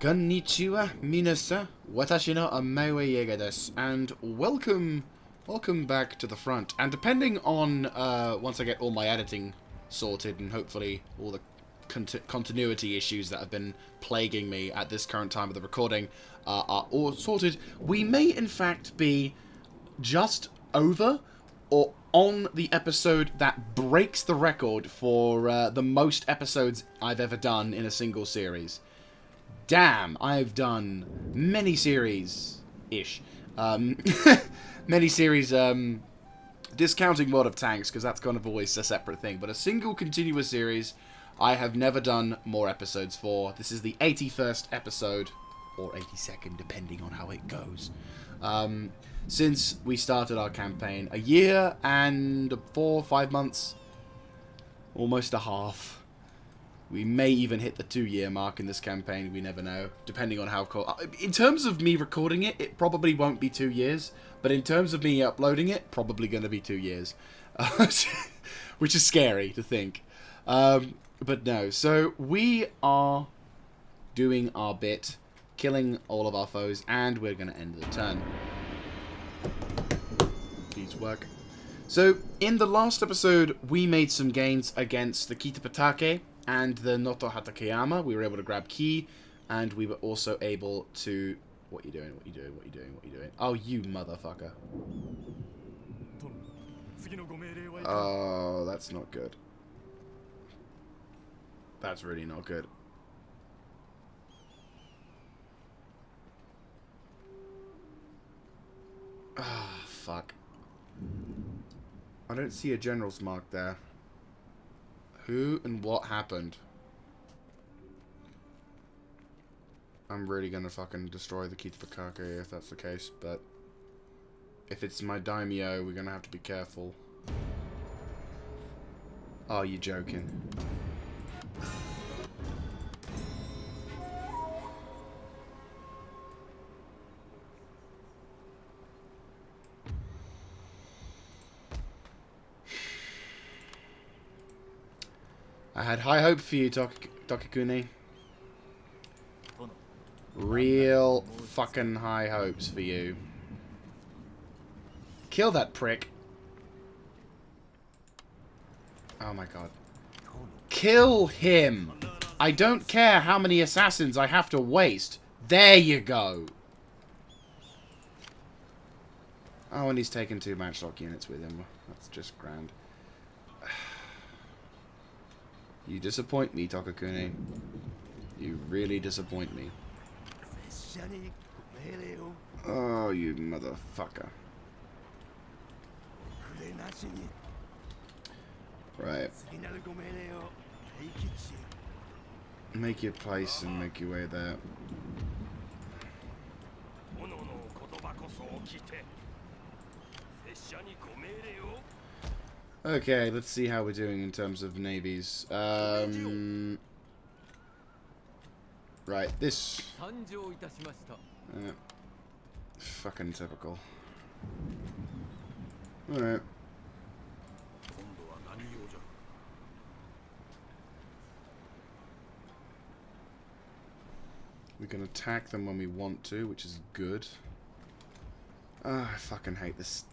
Konnichiwa, minasan. Watashi no Amaewa Jaeger desu. And welcome back to the front. And depending on, once I get all my editing sorted and hopefully all the continuity issues that have been plaguing me at this current time of the recording are all sorted, we may in fact be just over or on the episode that breaks the record for the most episodes I've ever done in a single series. Damn, I've done many series-ish. Many series, discounting World of Tanks, because that's kind of always a separate thing. But a single continuous series, I have never done more episodes for. This is the 81st episode, or 82nd, depending on how it goes. Since we started our campaign, a year and 4 or 5 months, almost a half. We may even hit the 2-year mark in this campaign, we never know, depending on how cool. In terms of me recording it, it probably won't be 2 years, but in terms of me uploading it, probably going to be 2 years. Which is scary to think. But no, so we are doing our bit, killing all of our foes, and we're going to end the turn. Please work. So, in the last episode, we made some gains against the Kitapatake and the Noto-hatakayama. We were able to grab key, and we were also able to... What are you doing? What are you doing? What are you doing? What are you doing? Oh, you motherfucker. Oh, that's not good. That's really not good. Ah, oh, fuck. I don't see a general's mark there. Who and what happened? I'm really gonna fucking destroy the Kitapatake if that's the case, but if it's my daimyo, we're gonna have to be careful. Oh, you're joking. I had high hope for you, Tokikune. Real fucking high hopes for you. Kill that prick. Oh my god. Kill him! I don't care how many assassins I have to waste. There you go. Oh, and he's taken 2 matchlock units with him. That's just grand. You disappoint me, Tokikune. You really disappoint me. Oh, you motherfucker. Right. Make your place and make your way there. Okay, let's see how we're doing in terms of navies. Right, this. Fucking typical. Alright. We can attack them when we want to, which is good. I fucking hate this.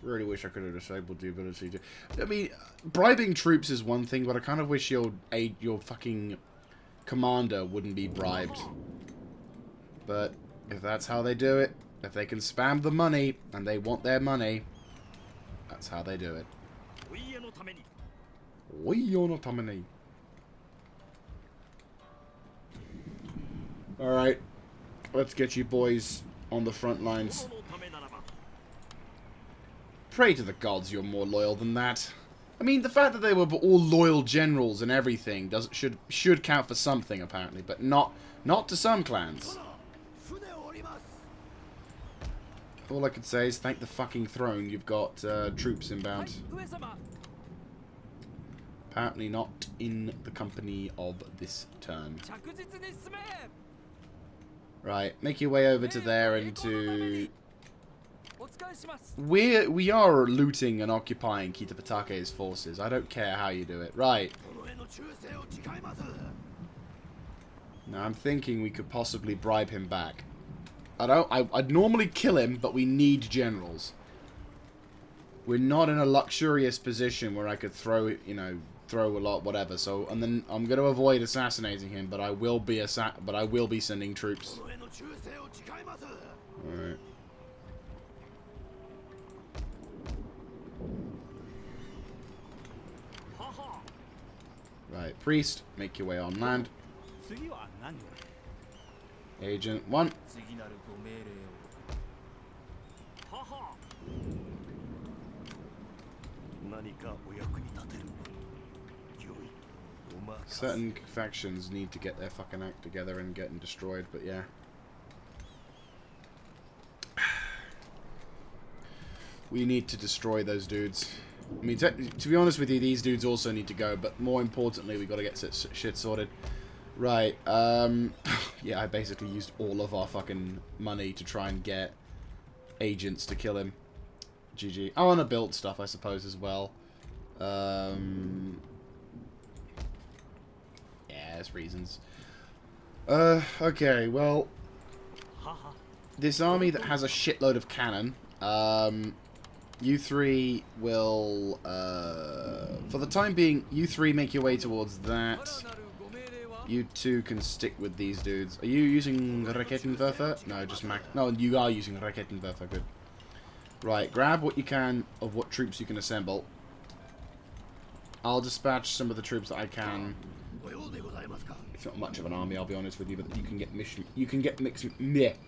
Really wish I could have disabled the ability to... I mean, bribing troops is one thing, but I kind of wish your fucking commander wouldn't be bribed. But if that's how they do it, if they can spam the money and they want their money, that's how they do it. Alright, let's get you boys on the front lines. Pray to the gods you're more loyal than that. I mean, the fact that they were all loyal generals and everything should count for something, apparently, but not to some clans. All I could say is thank the fucking throne you've got troops inbound. Apparently not in the company of this turn. Right, make your way over to there and to... We are looting and occupying Kitapatake's forces. I don't care how you do it. Right. Now I'm thinking we could possibly bribe him back. I'd normally kill him, but we need generals. We're not in a luxurious position where I could throw, you know, throw a lot, whatever. So, and then I'm going to avoid assassinating him, but I will be sending troops. Alright. Right, priest, make your way on land. Agent 1. Certain factions need to get their fucking act together and getting destroyed, but yeah. We need to destroy those dudes. I mean, to be honest with you, these dudes also need to go, but more importantly, we got to get shit sorted. Right, yeah, I basically used all of our fucking money to try and get agents to kill him. GG. Oh, and I built stuff, I suppose, as well. Yeah, there's reasons. Okay, well, this army that has a shitload of cannon, you three will, for the time being, you three make your way towards that. You two can stick with these dudes. Are you using Raketenwerfer? No, just Mac. No, you are using Raketenwerfer. Good. Right, grab what you can of what troops you can assemble. I'll dispatch some of the troops that I can. It's not much of an army, I'll be honest with you, but you can get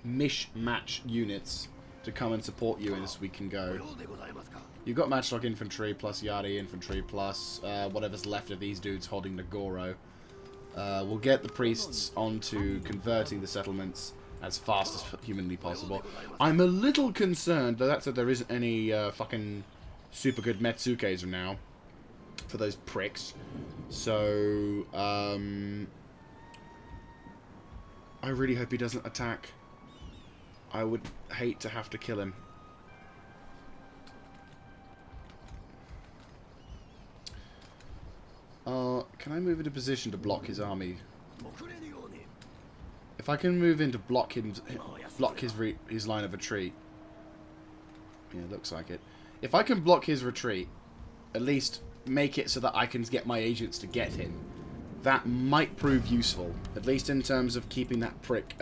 mishmatch units to come and support you as we can go. You've got matchlock infantry plus Yari infantry plus whatever's left of these dudes holding the Goro. We'll get the priests onto converting the settlements as fast as humanly possible. I'm a little concerned that there isn't any fucking super good Metsukes now for those pricks. So, I really hope he doesn't attack. I would hate to have to kill him. Can I move into position to block his army? If I can move in to block his line of retreat. Yeah, looks like it. If I can block his retreat, at least make it so that I can get my agents to get him. That might prove useful, at least in terms of keeping that prick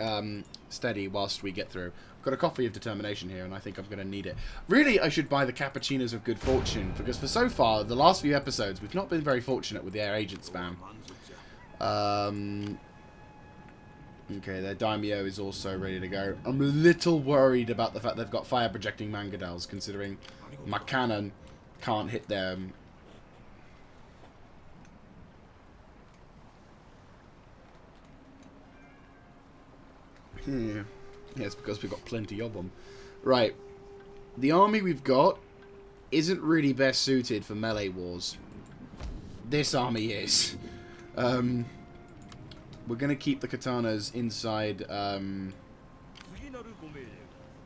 steady whilst we get through. I've got a coffee of determination here, and I think I'm going to need it. Really, I should buy the cappuccinos of good fortune, because for so far, the last few episodes, we've not been very fortunate with their agent spam. Okay, their daimyo is also ready to go. I'm a little worried about the fact they've got fire-projecting mangadals, considering my cannon can't hit them. Yeah, it's because we've got plenty of them. Right, the army we've got isn't really best suited for melee wars. This army is. We're going to keep the katanas inside.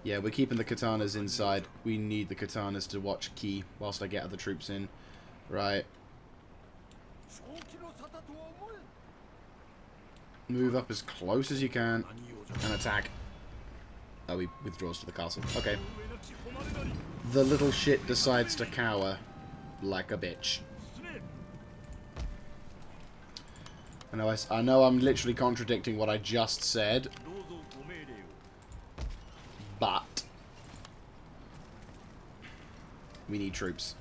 Yeah, we're keeping the katanas inside. We need the katanas to watch key whilst I get other troops in. Right. Move up as close as you can and attack. Oh, he withdraws to the castle. Okay. The little shit decides to cower like a bitch. I know I'm literally contradicting what I just said, but we need troops.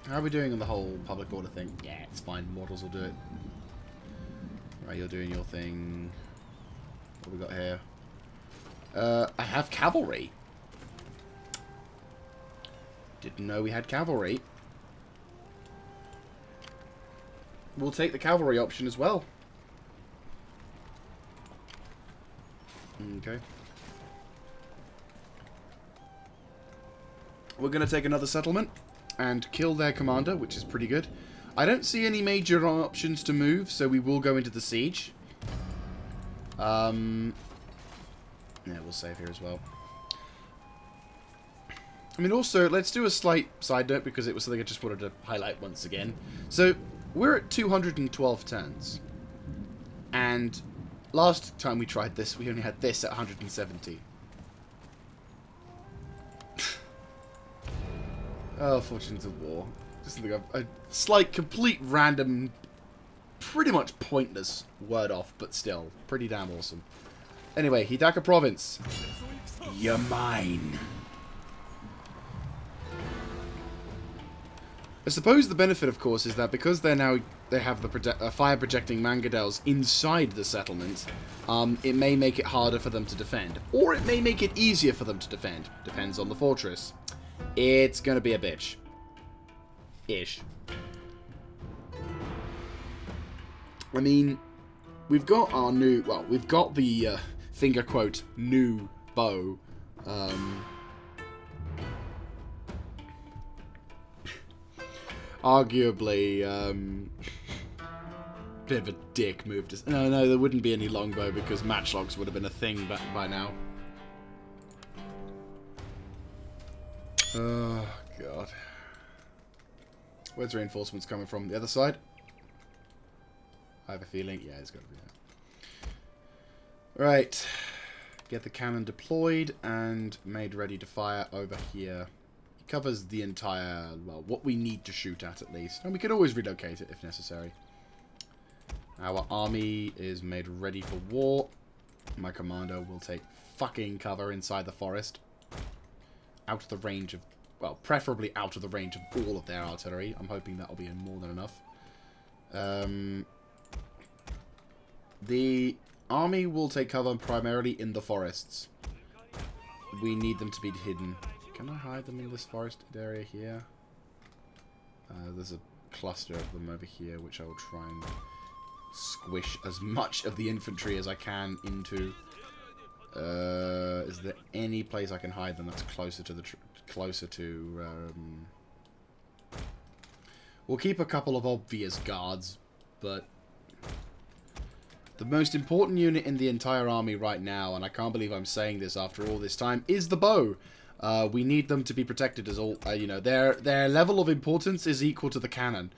How are we doing on the whole public order thing? Yeah, it's fine. Mortals will do it. Right, you're doing your thing. What have we got here? I have cavalry. Didn't know we had cavalry. We'll take the cavalry option as well. Okay. We're going to take another settlement and kill their commander, which is pretty good. I don't see any major options to move, so we will go into the siege. Yeah, we'll save here as well. I mean, also, let's do a slight side note, because it was something I just wanted to highlight once again. So, we're at 212 turns. And last time we tried this, we only had this at 170. Oh, Fortunes of War. Just think of a slight, complete random, pretty much pointless word off, but still, pretty damn awesome. Anyway, Hidaka Province. You're mine. I suppose the benefit, of course, is that because they have the fire projecting mangadels inside the settlement, it may make it harder for them to defend, or it may make it easier for them to defend. Depends on the fortress. It's gonna be a bitch. Ish. I mean, we've got our new, well, we've got the finger quote new bow. Arguably, bit of a dick move to... No, there wouldn't be any longbow because matchlocks would have been a thing by now. Oh, God. Where's reinforcements coming from? The other side? I have a feeling... Yeah, it's got to be there. Right. Get the cannon deployed and made ready to fire over here. It covers the entire... Well, what we need to shoot at least. And we could always relocate it if necessary. Our army is made ready for war. My commando will take fucking cover inside the forest. Out of the range of... Well, preferably out of the range of all of their artillery. I'm hoping that'll be more than enough. The army will take cover primarily in the forests. We need them to be hidden. Can I hide them in this forested area here? There's a cluster of them over here, which I will try and squish as much of the infantry as I can into. Is there any place I can hide them that's closer to the... We'll keep a couple of obvious guards, but... The most important unit in the entire army right now, and I can't believe I'm saying this after all this time, is the bow. We need them to be protected as all... you know, their level of importance is equal to the cannon.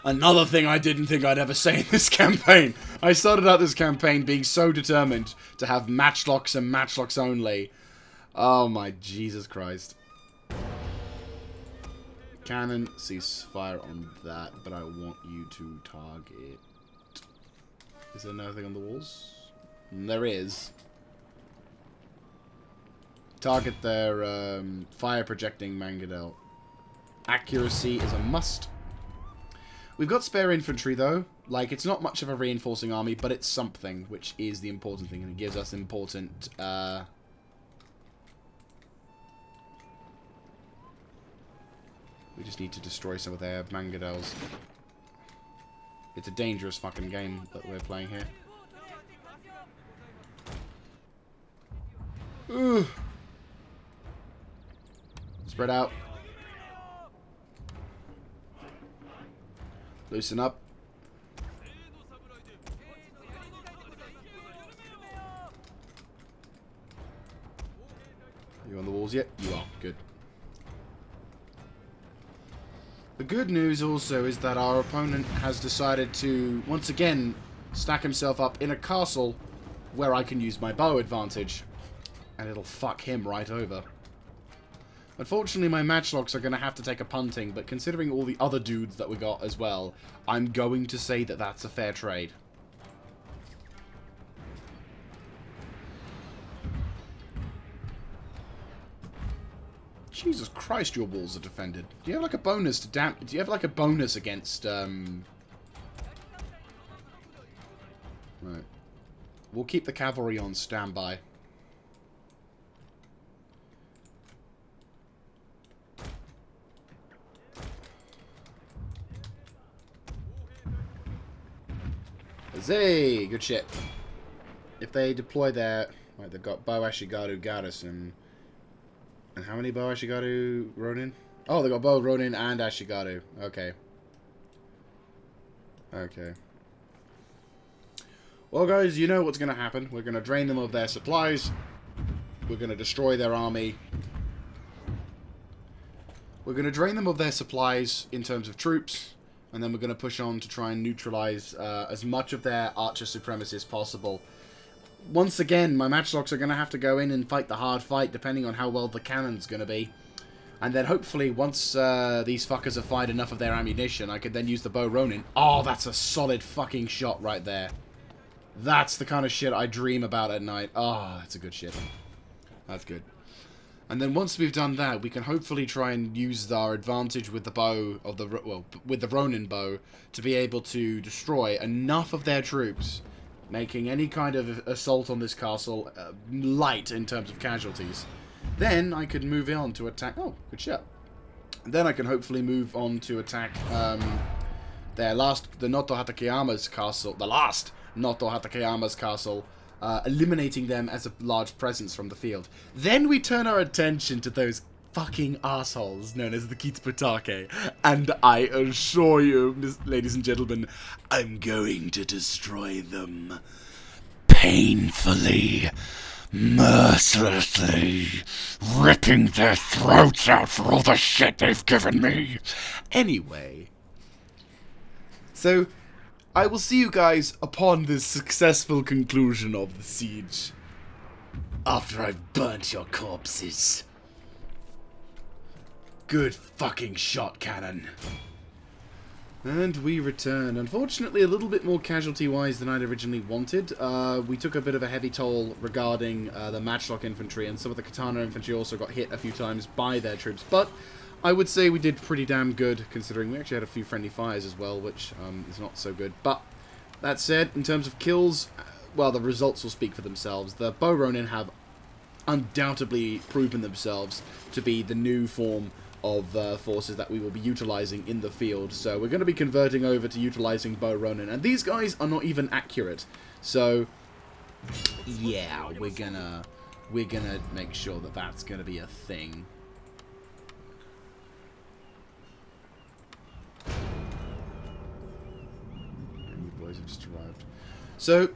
Another thing I didn't think I'd ever say in this campaign. I started out this campaign being so determined to have matchlocks and matchlocks only. Oh my Jesus Christ. Cannon, cease fire on that, but I want you to target... Is there nothing on the walls? There is. Target their fire projecting mangadel. Accuracy is a must. We've got spare infantry though. Like, it's not much of a reinforcing army, but it's something, which is the important thing, and it gives us important... We just need to destroy some of their mangadels. It's a dangerous fucking game that we're playing here. Ooh. Spread out. Loosen up. Are you on the walls yet? You are. Good. The good news also is that our opponent has decided to, once again, stack himself up in a castle where I can use my bow advantage. And it'll fuck him right over. Unfortunately, my matchlocks are going to have to take a punting, but considering all the other dudes that we got as well, I'm going to say that that's a fair trade. Jesus Christ, your walls are defended. Do you have like a bonus to do you have like a bonus against Right. We'll keep the cavalry on standby. Zay! Good shit. If they deploy their... Right, they've got Bo Ashigaru Garrison. And how many Bo Ashigaru Ronin? Oh, they got Bo, Ronin, and Ashigaru. Okay. Okay. Well, guys, you know what's going to happen. We're going to drain them of their supplies. We're going to destroy their army. We're going to drain them of their supplies in terms of troops. And then we're going to push on to try and neutralize as much of their archer supremacy as possible. Once again, my matchlocks are going to have to go in and fight the hard fight, depending on how well the cannon's going to be. And then hopefully, once these fuckers have fired enough of their ammunition, I could then use the bow Ronin. Oh, that's a solid fucking shot right there. That's the kind of shit I dream about at night. Oh, that's a good shit. That's good. And then once we've done that, we can hopefully try and use our advantage with the bow of the with the Ronin bow to be able to destroy enough of their troops, making any kind of assault on this castle light in terms of casualties. Then I could move on to attack. Oh, good shot. Then I can hopefully move on to attack the Noto-hatakayama's castle. The last Noto-hatakayama's castle. Eliminating them as a large presence from the field. Then we turn our attention to those fucking assholes known as the Kitsupatake. And I assure you, ladies and gentlemen, I'm going to destroy them. Painfully, mercilessly, ripping their throats out for all the shit they've given me. Anyway, so I will see you guys upon the successful conclusion of the siege. After I've burnt your corpses. Good fucking shot, cannon. And we return. Unfortunately, a little bit more casualty-wise than I'd originally wanted. We took a bit of a heavy toll regarding the matchlock infantry, and some of the katana infantry also got hit a few times by their troops. But I would say we did pretty damn good, considering we actually had a few friendly fires as well, which is not so good. But that said, in terms of kills, well, the results will speak for themselves. The Bow Ronin have undoubtedly proven themselves to be the new form of forces that we will be utilizing in the field. So we're going to be converting over to utilizing Bow Ronin, and these guys are not even accurate. So yeah, we're gonna make sure that that's gonna be a thing. And the boys have just arrived. So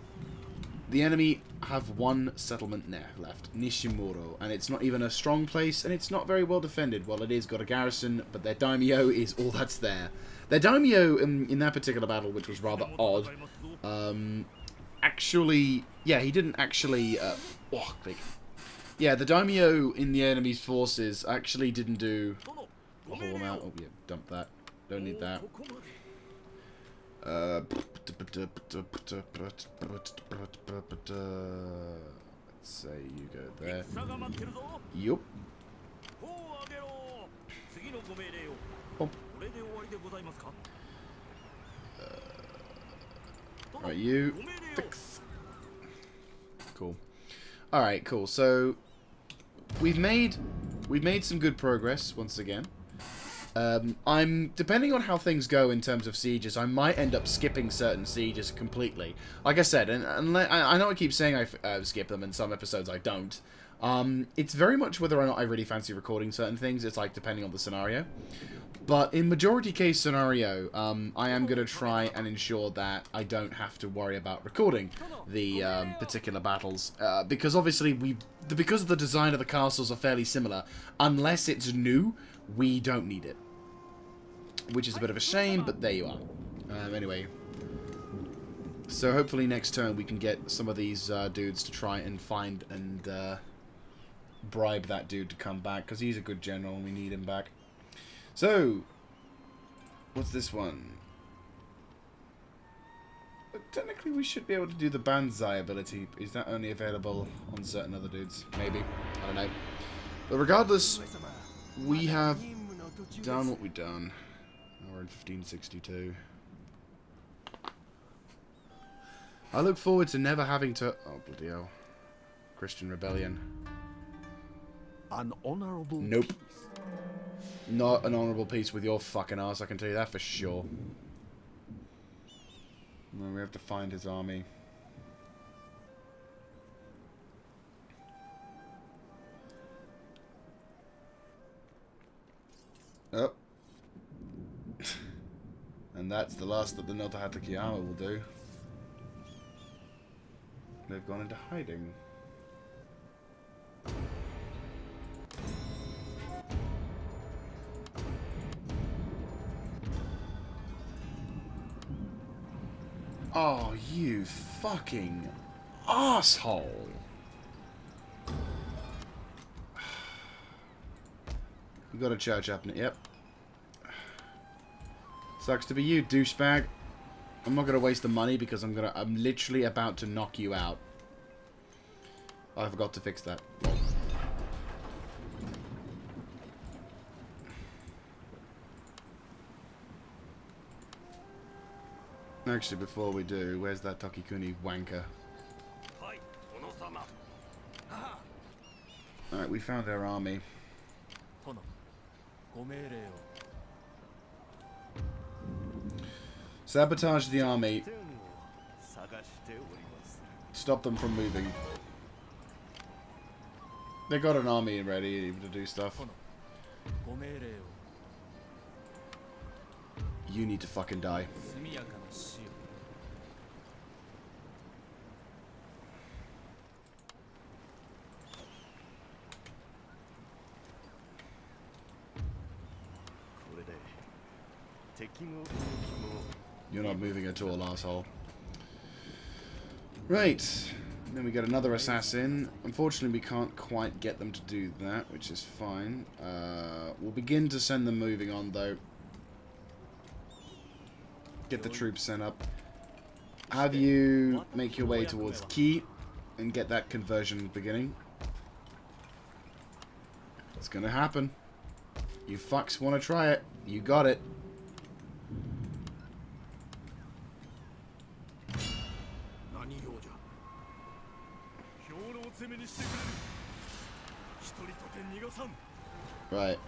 the enemy have one settlement left, Nishimuro, and it's not even a strong place, and it's not very well defended. Well, it is got a garrison, but their daimyo is all that's there. Their daimyo in that particular battle, which was rather odd, actually, yeah, he didn't actually, yeah, the daimyo in the enemy's forces actually didn't do a whole amount. Oh, yeah, dump that. Don't need that. Let's say you go there. Yup. Right, you fix. Cool. All right, cool. So we've made some good progress once again. Depending on how things go in terms of sieges, I might end up skipping certain sieges completely. Like I said, and I know I keep saying I skip them, in some episodes I don't. It's very much whether or not I really fancy recording certain things. It's like depending on the scenario. But in majority case scenario, I am going to try and ensure that I don't have to worry about recording the particular battles. Because obviously, because the design of the castles are fairly similar, unless it's new, we don't need it. Which is a bit of a shame, but there you are. Anyway. So hopefully next turn we can get some of these dudes to try and find and bribe that dude to come back, because he's a good general and we need him back. So, what's this one? But technically we should be able to do the Banzai ability. Is that only available on certain other dudes? Maybe. I don't know. But regardless, we have done what we've done. Now we're in 1562. I look forward to never having to... Oh, bloody hell. Christian Rebellion. An honorable Nope. peace. Not an honourable peace with your fucking ass, I can tell you that for sure. No, we have to find his army. Oh. And that's the last that the Noto-hatakayama will do. They've gone into hiding. Oh, you fucking asshole. We got a church up in it, yep. Sucks to be you, douchebag. I'm not gonna waste the money because I'm literally about to knock you out. Oh, I forgot to fix that. Actually, before we do, where's that Tokikuni wanker? Alright, we found our army. Sabotage the army. Stop them from moving. They got an army ready able to do stuff. You need to fucking die. You're not moving at all, asshole. Right. Then we get another assassin. Unfortunately, we can't quite get them to do that, which is fine. We'll begin to send them moving on, though. Get the troops sent up. Have you make your way towards Ki and get that conversion beginning. It's gonna happen. You fucks want to try it. You got it. Right.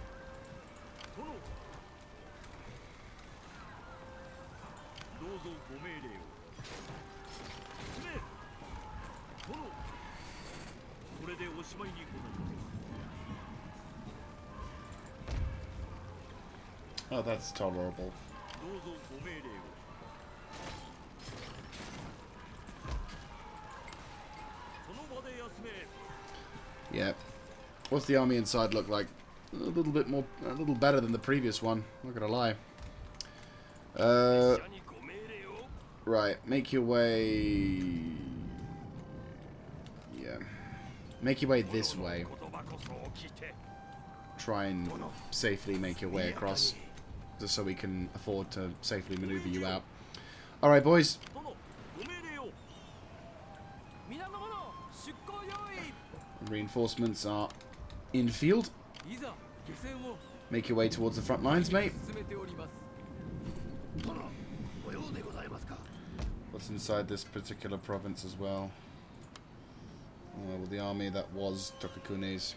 Oh, that's tolerable. Yep. What's the army inside look like? A little bit more, a little better than the previous one. Not gonna lie. Right. Make your way. Yeah. Make your way this way. Try and safely make your way across, just so we can afford to safely maneuver you out. All right, boys. Reinforcements are in field. Make your way towards the front lines, mate. What's inside this particular province as well? Well, the army that was Tokikune's.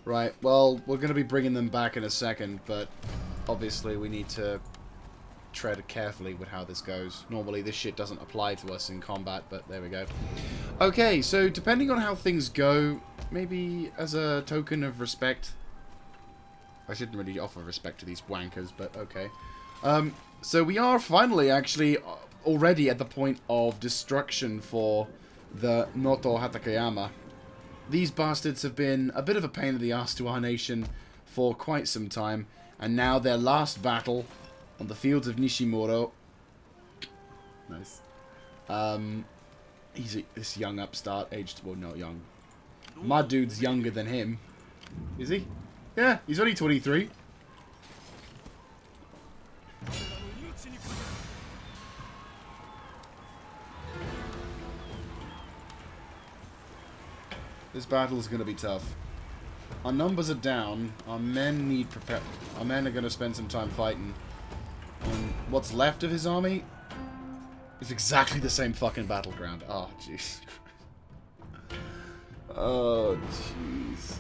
Right, well, we're going to be bringing them back in a second, but obviously we need to tread carefully with how this goes. Normally this shit doesn't apply to us in combat, but there we go. Okay, so depending on how things go, maybe as a token of respect... I shouldn't really offer respect to these wankers, but okay. So we are finally actually already at the point of destruction for the Noto-hatakayama. These bastards have been a bit of a pain in the ass to our nation for quite some time, and now their last battle on the fields of Nishimuro. Nice. He's this young upstart, aged, well, not young. My dude's younger than him. Is he? Yeah, he's only 23. This battle is going to be tough. Our numbers are down. Our men need prepare. Our men are going to spend some time fighting. And what's left of his army is exactly the same fucking battleground. Oh, jeez. Oh, jeez.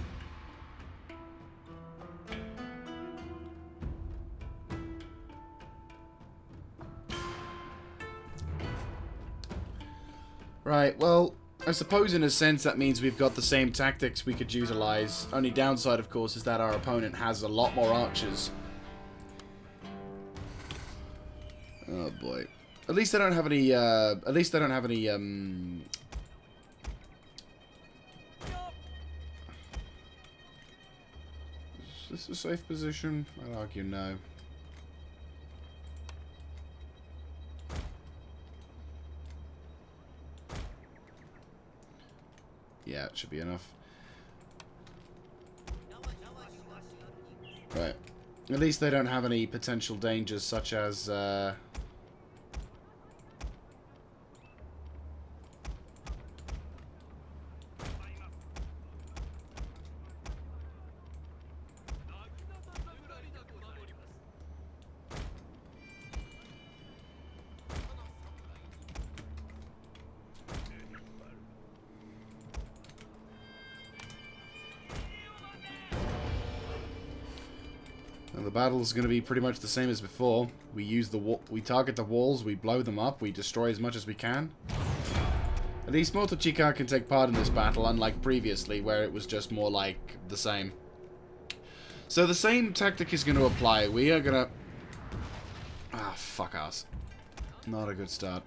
Right, well, I suppose in a sense that means we've got the same tactics we could utilize. Only downside, of course, is that our opponent has a lot more archers. Oh boy. At least I don't have any, Is this a safe position? I'd argue no. Yeah, it should be enough. Right. At least they don't have any potential dangers such as... And the battle's going to be pretty much the same as before. We use we target the walls, we blow them up, we destroy as much as we can. At least Motochika can take part in this battle, unlike previously, where it was just more like the same. So the same tactic is going to apply. We are going to... Ah, fuck us. Not a good start.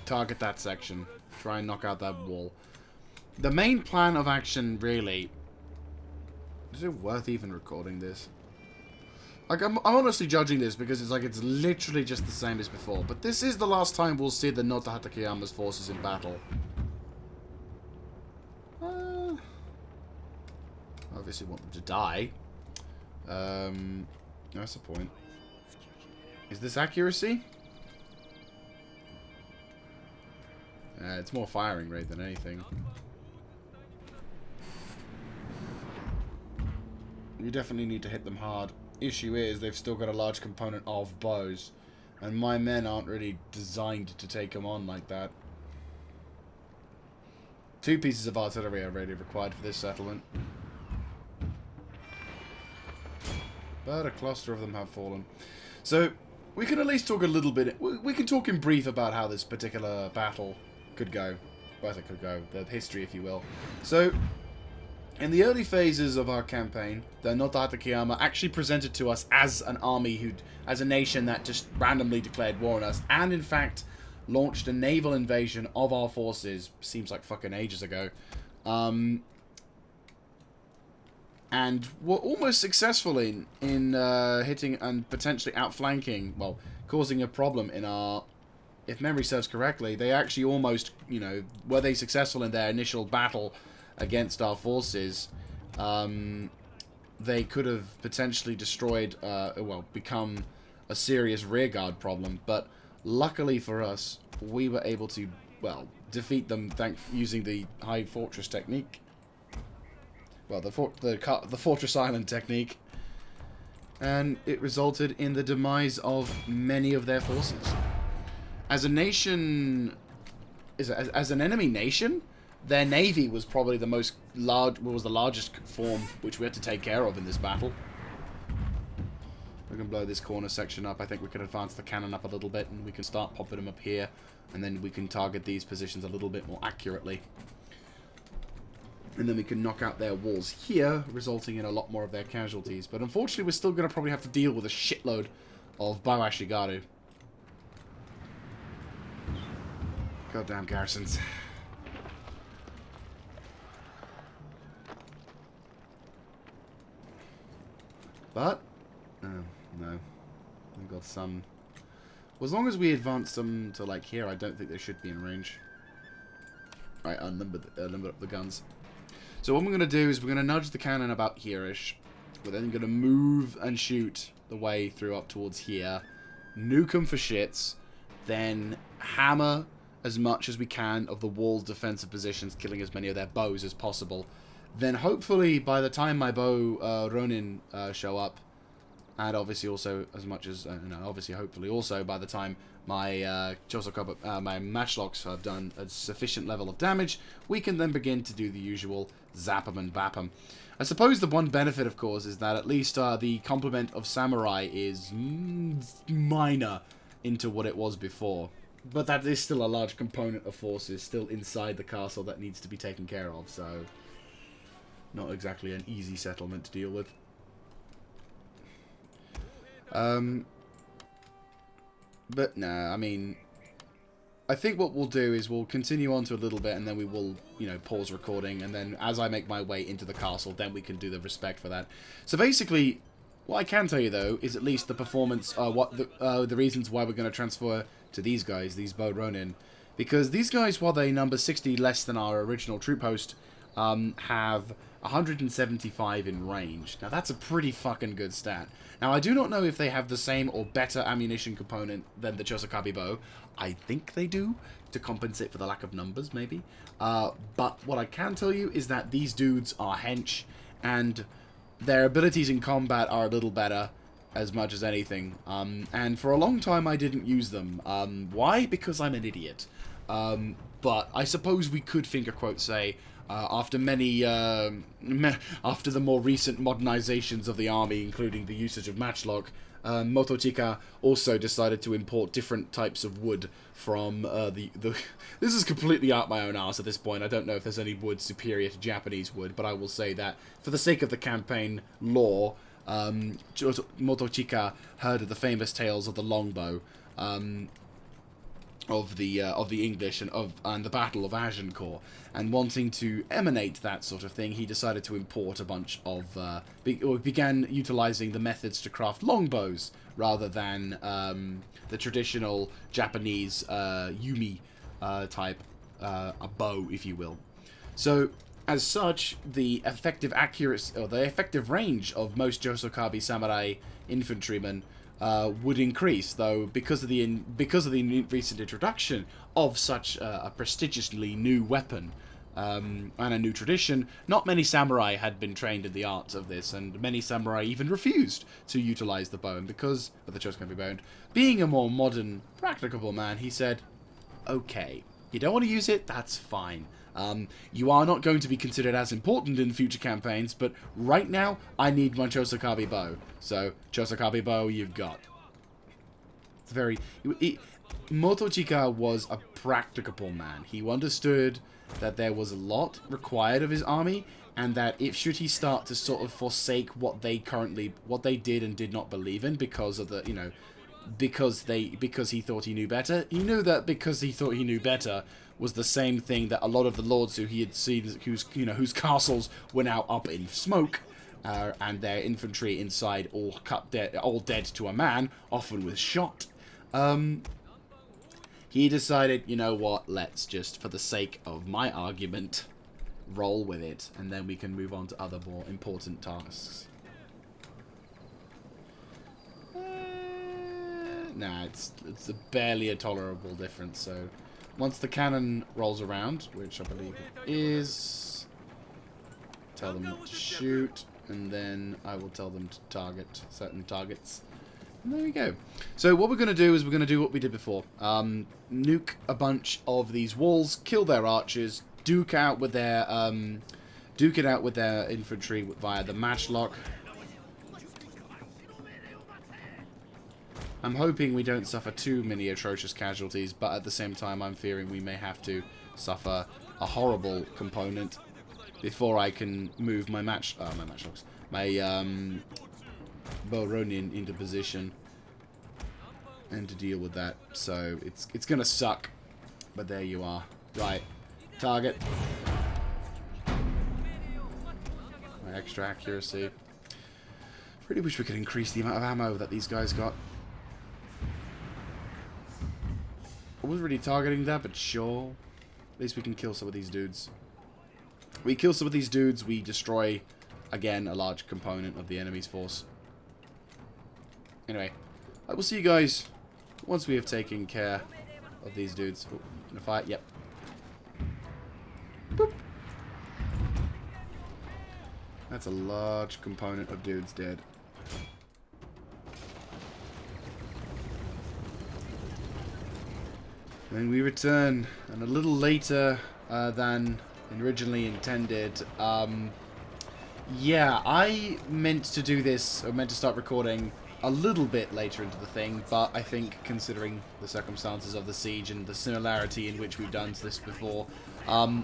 Target that section. Try and knock out that wall. The main plan of action, really... Is it worth even recording this? Like, I'm honestly judging this because it's like it's literally just the same as before. But this is the last time we'll see the Noto-hatakayama's forces in battle. Obviously want them to die. That's the point. Is this accuracy? It's more firing rate than anything. You definitely need to hit them hard. Issue is, they've still got a large component of bows. And my men aren't really designed to take them on like that. 2 pieces of artillery are really required for this settlement. But a cluster of them have fallen. So, we can at least talk a little bit... We can talk in brief about how this particular battle could go. Well, it could go. The history, if you will. So... In the early phases of our campaign, the Noto-hatakayama actually presented to us as an army as a nation that just randomly declared war on us, and in fact launched a naval invasion of our forces. Seems like fucking ages ago, and were almost successful in hitting and potentially outflanking, well, causing a problem in our. If memory serves correctly, they actually almost, were they successful in their initial battle against our forces, they could have potentially destroyed, become a serious rearguard problem. But luckily for us, we were able to, defeat them using the high fortress technique. Well, the fortress island technique. And it resulted in the demise of many of their forces. As a nation, as an enemy nation, their navy was probably the largest form which we had to take care of in this battle. We can blow this corner section up. I think we can advance the cannon up a little bit, and we can start popping them up here, and then we can target these positions a little bit more accurately. And then we can knock out their walls here, resulting in a lot more of their casualties. But unfortunately, we're still going to probably have to deal with a shitload of Bawashigaru. Goddamn garrisons. But, no. We've got some... Well, as long as we advance them to, like, here, I don't think they should be in range. Right, limit up the guns. So what we're going to do is we're going to nudge the cannon about here-ish. We're then going to move and shoot the way through up towards here. Nuke them for shits. Then hammer as much as we can of the wall's defensive positions, killing as many of their bows as possible. Then hopefully by the time my bow Ronin show up, and obviously also as much as, hopefully also by the time my Chosokabe, my matchlocks have done a sufficient level of damage, we can then begin to do the usual zap 'em and bap 'em. I suppose the one benefit, of course, is that at least the complement of samurai is minor into what it was before. But that is still a large component of forces still inside the castle that needs to be taken care of, so... Not exactly an easy settlement to deal with. But nah, I mean, I think what we'll do is we'll continue on to a little bit, and then we will, pause recording, and then as I make my way into the castle, then we can do the respect for that. So basically, what I can tell you though is at least the performance, the reasons why we're going to transfer to these guys, these Bo Ronin, Because these guys, while they number 60 less than our original troop host, have 175 in range. Now that's a pretty fucking good stat. Now I do not know if they have the same or better ammunition component than the Chosokabe bow. I think they do, to compensate for the lack of numbers, maybe. But what I can tell you is that these dudes are hench, and their abilities in combat are a little better, as much as anything. And for a long time I didn't use them. Why? Because I'm an idiot. But I suppose we could finger quote say, after many, after the more recent modernizations of the army, including the usage of matchlock, Motochika also decided to import different types of wood from this is completely out my own arse at this point. I don't know if there's any wood superior to Japanese wood, but I will say that for the sake of the campaign lore, Motochika heard of the famous tales of the longbow, of the English and the Battle of Agincourt, and wanting to emanate that sort of thing, he decided to import a bunch of began utilizing the methods to craft longbows rather than the traditional Japanese yumi type a bow, if you will. So as such, the effective accuracy or the effective range of most Chosokabe samurai infantrymen would increase, though because of the recent introduction of such a prestigiously new weapon and a new tradition, not many samurai had been trained in the arts of this, and many samurai even refused to utilize the bow. And because of the Chosokabe bow, being a more modern, practicable man, he said, "Okay, you don't want to use it, that's fine. You are not going to be considered as important in future campaigns, but right now, I need my Chosokabe bow. So, Chosokabe bow, you've got." It's very... Motochika was a practicable man. He understood that there was a lot required of his army, and that if should he start to sort of forsake what they did and did not believe in because of the, you know, because he thought he knew better. He knew that because he thought he knew better was the same thing that a lot of the lords who he had seen, whose castles were now up in smoke, and their infantry inside all dead to a man, often with shot. He decided, you know what, let's just, for the sake of my argument, roll with it, and then we can move on to other more important tasks. Nah, it's barely a tolerable difference, so once the cannon rolls around, which I believe it is, tell them to shoot, and then I will tell them to target certain targets. And there we go. So what we're going to do is we're going to do what we did before. Nuke a bunch of these walls, kill their archers, duke it out with their infantry via the matchlock. I'm hoping we don't suffer too many atrocious casualties, but at the same time I'm fearing we may have to suffer a horrible component before I can move my matchlocks, my Boronian into position and to deal with that. So it's gonna suck, but there you are. Right, target. My extra accuracy. Really wish we could increase the amount of ammo that these guys got. I wasn't really targeting that, but sure. At least we can kill some of these dudes. We kill some of these dudes, we destroy, again, a large component of the enemy's force. Anyway, I will see you guys once we have taken care of these dudes. Oh, gonna fight? Yep. Boop. That's a large component of dudes dead. Then we return, and a little later than originally intended. Yeah, I meant to do this, or meant to start recording a little bit later into the thing, but I think considering the circumstances of the siege and the similarity in which we've done this before,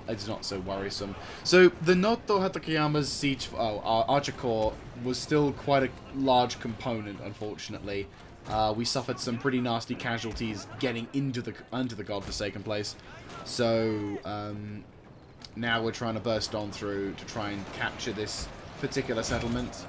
it's not so worrisome. So the Noto-hatakayama's siege, Archer Corps, was still quite a large component, unfortunately. We suffered some pretty nasty casualties getting into the godforsaken place. So now we're trying to burst on through to try and capture this particular settlement.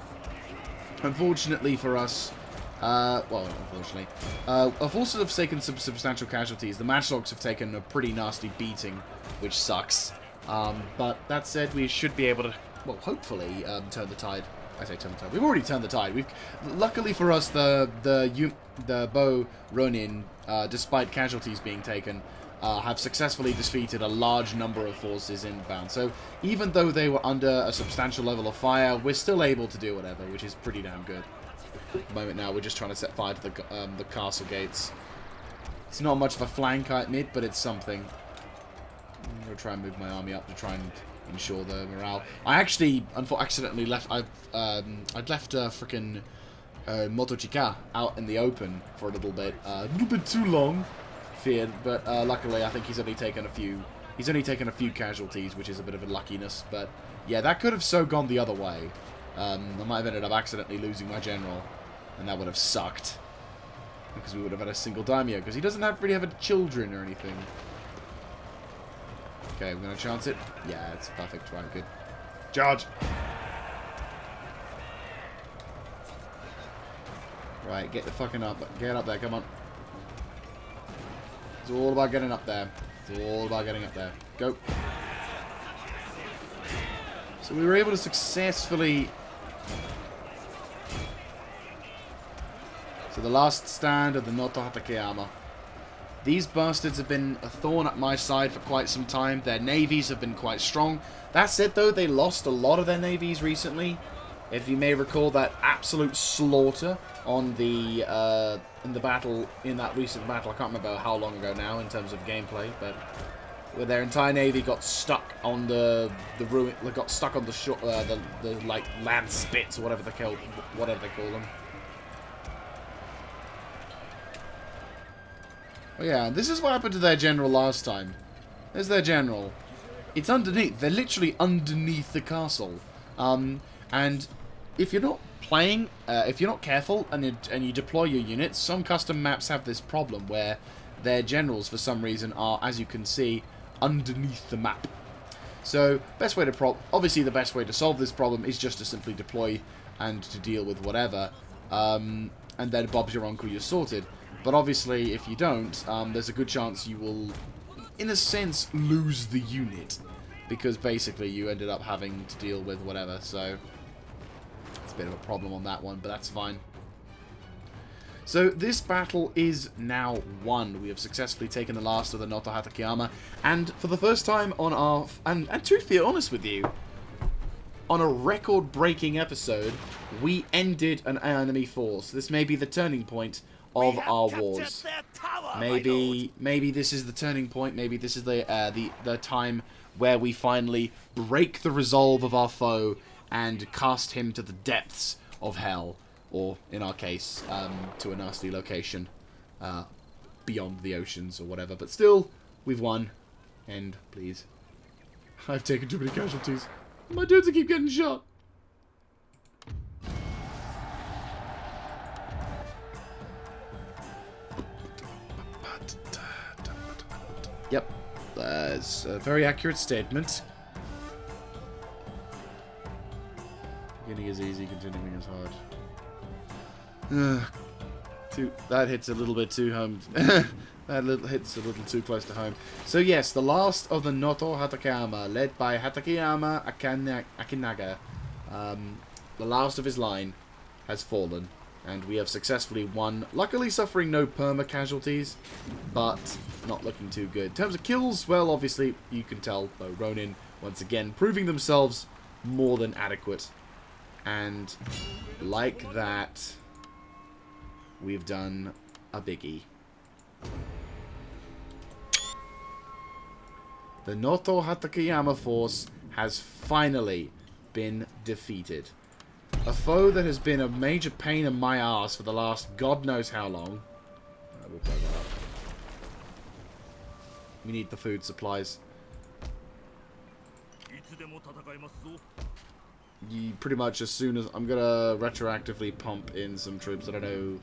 Unfortunately for us, Well, unfortunately. Our forces have taken some substantial casualties. The matchlocks have taken a pretty nasty beating, which sucks. But that said, we should be able to, well, hopefully, turn the tide. I say turn the tide. We've already turned the tide. Luckily for us, the Bow Ronin, despite casualties being taken, have successfully defeated a large number of forces inbound. So even though they were under a substantial level of fire, we're still able to do whatever, which is pretty damn good. At the moment now, we're just trying to set fire to the castle gates. It's not much of a flank, I admit, but it's something. I'm going to try and move my army up to try and ensure the morale. I actually, accidentally left. I'd left frickin' Motochika out in the open for a little bit too long. Feared, but luckily I think he's only taken a few. He's only taken a few casualties, which is a bit of a luckiness. But yeah, that could have so gone the other way. I might have ended up accidentally losing my general, and that would have sucked because we would have had a single daimyo because he doesn't really have children or anything. Okay, we're gonna chance it. Yeah, it's perfect. Right, good. Charge. Right, get the fucking up. Get up there. Come on. It's all about getting up there. It's all about getting up there. Go. So we were able to successfully... So the last stand of the Noto-hatakayama. These bastards have been a thorn at my side for quite some time. Their navies have been quite strong. That said, though, they lost a lot of their navies recently. If you may recall that absolute slaughter on the in that recent battle, I can't remember how long ago now in terms of gameplay, but where their entire navy got stuck on the ruin, got stuck on the shore, the like land spits or whatever they call them. Oh yeah, this is what happened to their general last time. There's their general. It's underneath. They're literally underneath the castle. And if you're not playing, if you're not careful and you deploy your units, some custom maps have this problem where their generals, for some reason, are, as you can see, underneath the map. So, obviously the best way to solve this problem is just to simply deploy and to deal with whatever, and then Bob's your uncle, you're sorted. But obviously, if you don't, there's a good chance you will, in a sense, lose the unit. Because basically you ended up having to deal with whatever, so it's a bit of a problem on that one, but that's fine. So this battle is now won. We have successfully taken the last of the Noto-hatakayama, and for the first time on our... And to be honest with you, on a record-breaking episode, we ended an enemy force. This may be the turning point of our wars. Maybe this is the turning point. Maybe this is the time where we finally break the resolve of our foe and cast him to the depths of hell, or in our case, to a nasty location beyond the oceans or whatever. But still, we've won. End, please. I've taken too many casualties. My dudes keep getting shot. Yep, that's a very accurate statement. Beginning is easy, continuing is hard. That hits a little bit too home. Hits a little too close to home. So yes, the last of the Noto-hatakayama, led by Hatakayama Akinaga, the last of his line, has fallen. And we have successfully won, luckily suffering no perma-casualties, but not looking too good. In terms of kills, well, obviously, you can tell, though, Ronin, once again, proving themselves more than adequate. And like that, we've done a biggie. The Noto-hatakayama force has finally been defeated. A foe that has been a major pain in my ass for the last God knows how long. We'll play that up. We need the food supplies. Pretty much as soon as... I'm gonna retroactively pump in some troops. I don't know.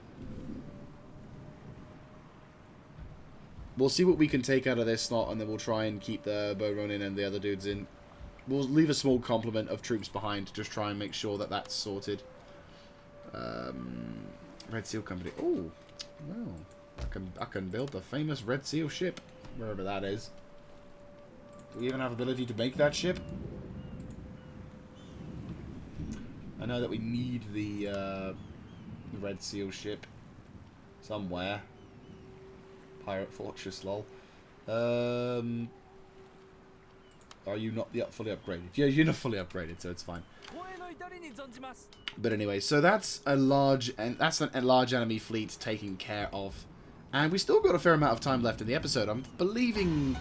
We'll see what we can take out of this slot, and then we'll try and keep the Bow Ronin and the other dudes in. We'll leave a small complement of troops behind to just try and make sure that that's sorted. Red Seal Company. Oh, well, I can build the famous Red Seal ship, wherever that is. Do we even have ability to make that ship? I know that we need the Red Seal ship somewhere. Pirate Fortress, lol. Are you not fully upgraded? Yeah, you're not fully upgraded, so it's fine. But anyway, so that's a large enemy fleet taken care of, and we still got a fair amount of time left in the episode. I'm believing,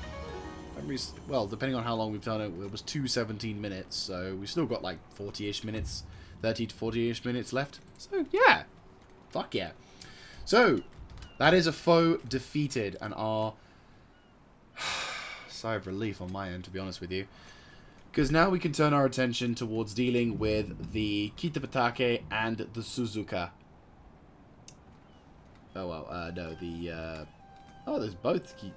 well, depending on how long we've done it, it was 17 minutes, so we still got like 40-ish minutes, 30 to 40-ish minutes left. So yeah, fuck yeah. So that is a foe defeated, and our sigh of relief on my end, to be honest with you. Because now we can turn our attention towards dealing with the Kitapatake and the Suzuka. Oh, well, no, the, oh, there's both oh,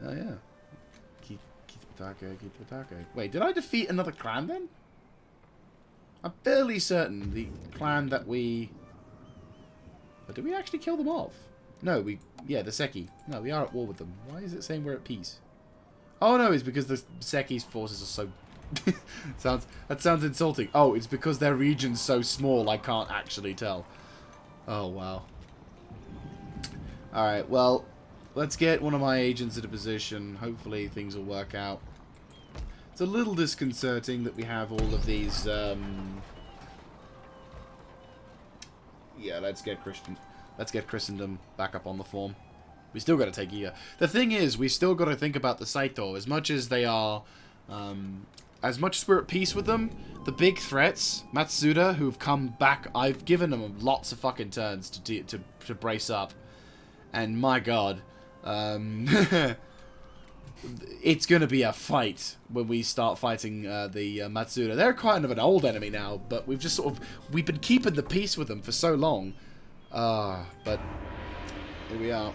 yeah. Kitapatake. Wait, did I defeat another clan, then? I'm fairly certain the clan that we... But did we actually kill them off? No, yeah, the Seki. No, we are at war with them. Why is it saying we're at peace? Oh no, it's because the Seki's forces are so... that sounds insulting. Oh, it's because their region's so small I can't actually tell. Oh, wow. Alright, well, let's get one of my agents in a position. Hopefully things will work out. It's a little disconcerting that we have all of these... Yeah, let's get Christendom back up on the form. We still got to take Iya. The thing is, we still got to think about the Saito. As much as they are, as much as we're at peace with them, the big threats, Matsuda, who've come back, I've given them lots of fucking turns to brace up, and my god, it's gonna be a fight when we start fighting the Matsuda. They're kind of an old enemy now, but we've just we've been keeping the peace with them for so long. But here we are.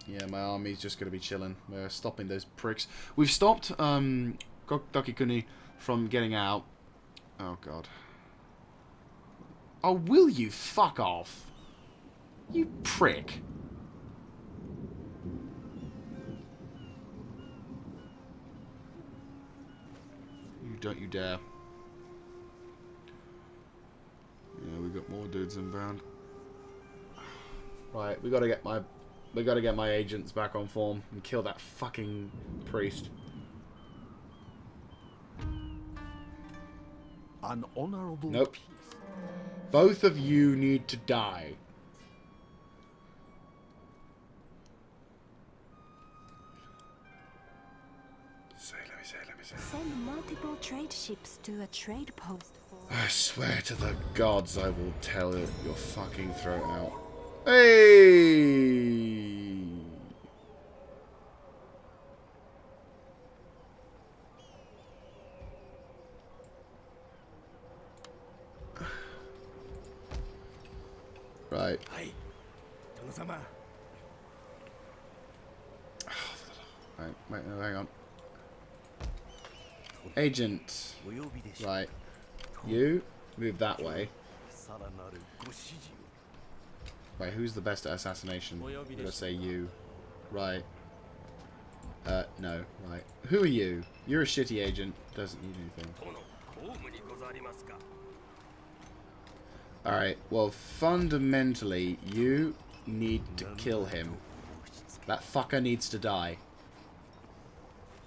Yeah, my army's just going to be chilling. We're stopping those pricks. We've stopped Dokikuni from getting out. Oh, God. Oh, will you fuck off? You prick. Don't you dare. Yeah, we got more dudes inbound. Right, we gotta get my agents back on form and kill that fucking priest. An honorable Nope. peace. Both of you need to die. Let me say. Send multiple trade ships to a trade post for... I swear to the gods I will tell it your fucking throat out. Hey! Right. Right, wait, no, hang on. Agent. Right. You move that way. Wait, who's the best at assassination? I'm gonna say you. Right. No. Right. Who are you? You're a shitty agent. Doesn't need anything. Alright, well, fundamentally, you need to kill him. That fucker needs to die.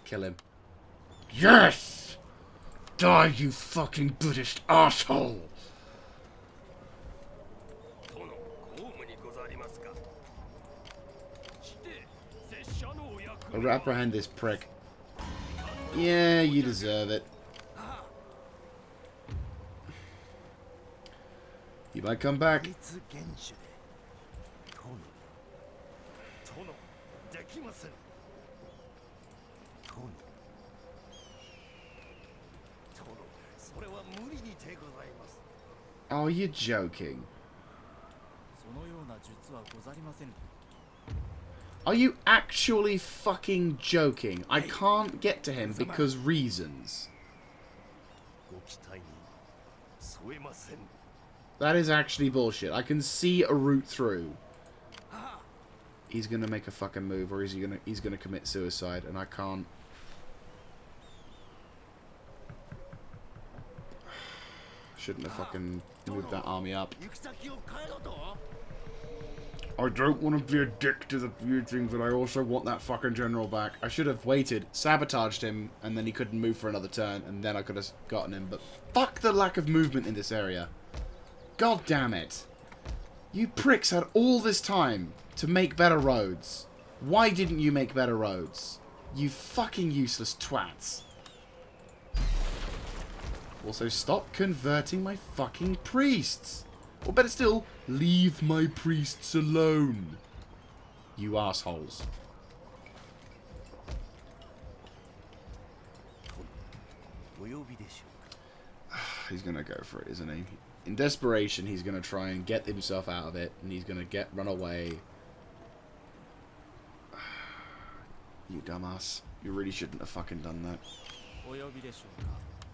Kill him. Yes! Die, you fucking Buddhist asshole! I'll apprehend this prick. Yeah, you deserve it. You might come back. Oh, you're joking. Are you actually fucking joking? I can't get to him because reasons. That is actually bullshit. I can see a route through. He's gonna make a fucking move, or he's gonna commit suicide, and I can't. Shouldn't have fucking moved that army up. I don't want to be a dick to the few things, but I also want that fucking general back. I should have waited, sabotaged him, and then he couldn't move for another turn, and then I could have gotten him. But fuck the lack of movement in this area. God damn it. You pricks had all this time to make better roads. Why didn't you make better roads? You fucking useless twats. Also, stop converting my fucking priests. Or better still, leave my priests alone. You assholes. He's gonna go for it, isn't he? In desperation, he's gonna try and get himself out of it, and he's gonna run away. You dumbass. You really shouldn't have fucking done that.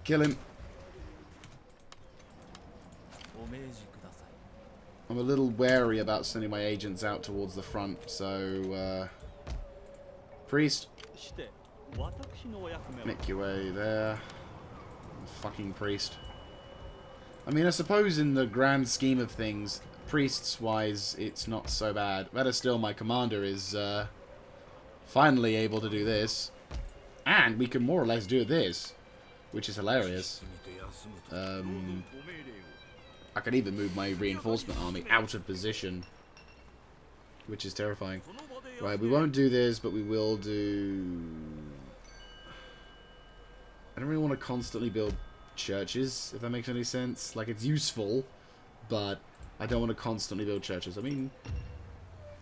Kill him. I'm a little wary about sending my agents out towards the front, so, priest, make your way there. Fucking priest. I mean, I suppose in the grand scheme of things, priests-wise, it's not so bad. Better still, my commander is, finally able to do this. And we can more or less do this, which is hilarious. I can even move my reinforcement army out of position, which is terrifying. Right, we won't do this, but we will do... I don't really want to constantly build churches, if that makes any sense. Like, it's useful, but I don't want to constantly build churches. I mean,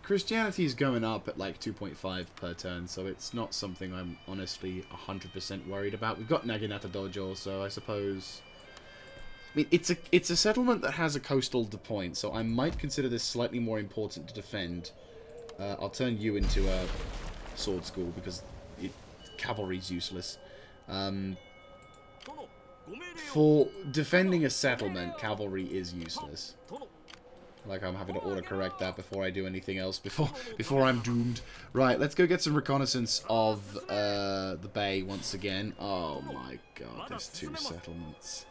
Christianity is going up at like 2.5 per turn, so it's not something I'm honestly 100% worried about. We've got Naginata Dojo, so I suppose... I mean, it's a settlement that has a coastal point, so I might consider this slightly more important to defend. I'll turn you into a sword school, because cavalry's useless. For defending a settlement, cavalry is useless. Like, I'm having to autocorrect that before I do anything else, before I'm doomed. Right, let's go get some reconnaissance of the bay once again. Oh my god, there's 2 settlements.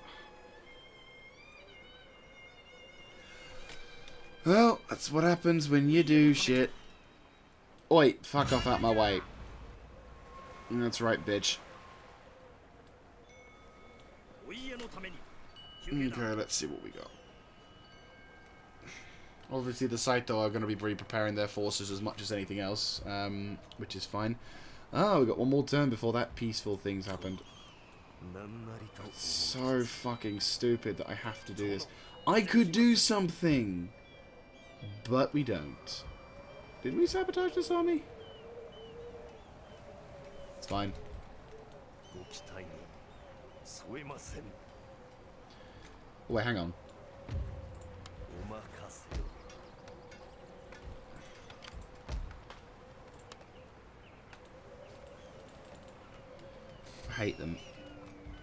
Well, that's what happens when you do shit. Oi, fuck off out my way. That's right, bitch. Okay, let's see what we got. Obviously, the Saito are going to be preparing their forces as much as anything else, which is fine. Oh, we got one more turn before that peaceful thing's happened. It's so fucking stupid that I have to do this. I could do something, but we don't. Did we sabotage this army? It's fine. Wait, hang on. I hate them.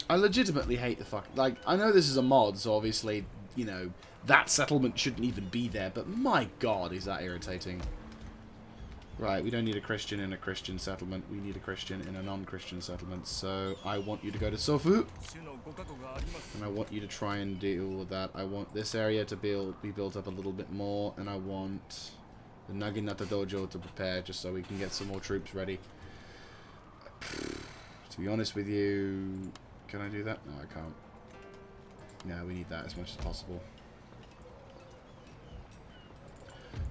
I legitimately hate the fuck. Like, I know this is a mod, so obviously, you know, that settlement shouldn't even be there, but my god, is that irritating. Right, we don't need a Christian in a Christian settlement. We need a Christian in a non-Christian settlement. So, I want you to go to Sofu. And I want you to try and deal with that. I want this area to be built up a little bit more. And I want the Naginata Dojo to prepare, just so we can get some more troops ready. To be honest with you... Can I do that? No, I can't. No, we need that as much as possible.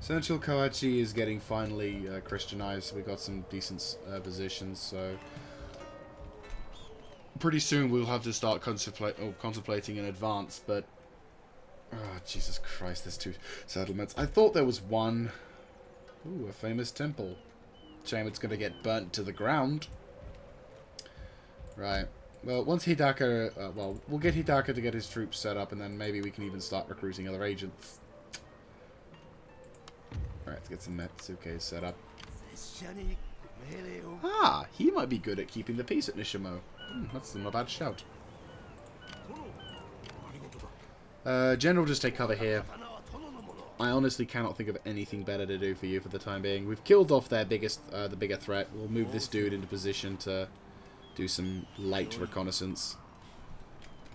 Central Koichi is getting finally Christianized. We got some decent positions, so pretty soon we'll have to start contemplating in advance. But oh, Jesus Christ, there's 2 settlements. I thought there was one. Ooh, a famous temple. Shame it's going to get burnt to the ground. Right. Well, once Hidaka, well, we'll get Hidaka to get his troops set up, and then maybe we can even start recruiting other agents. Alright, let's get some Matsuda set up. Ah, he might be good at keeping the peace at Nishimo. That's not a bad shout. General, just take cover here. I honestly cannot think of anything better to do for you for the time being. We've killed off their biggest, the bigger threat. We'll move this dude into position to do some light reconnaissance.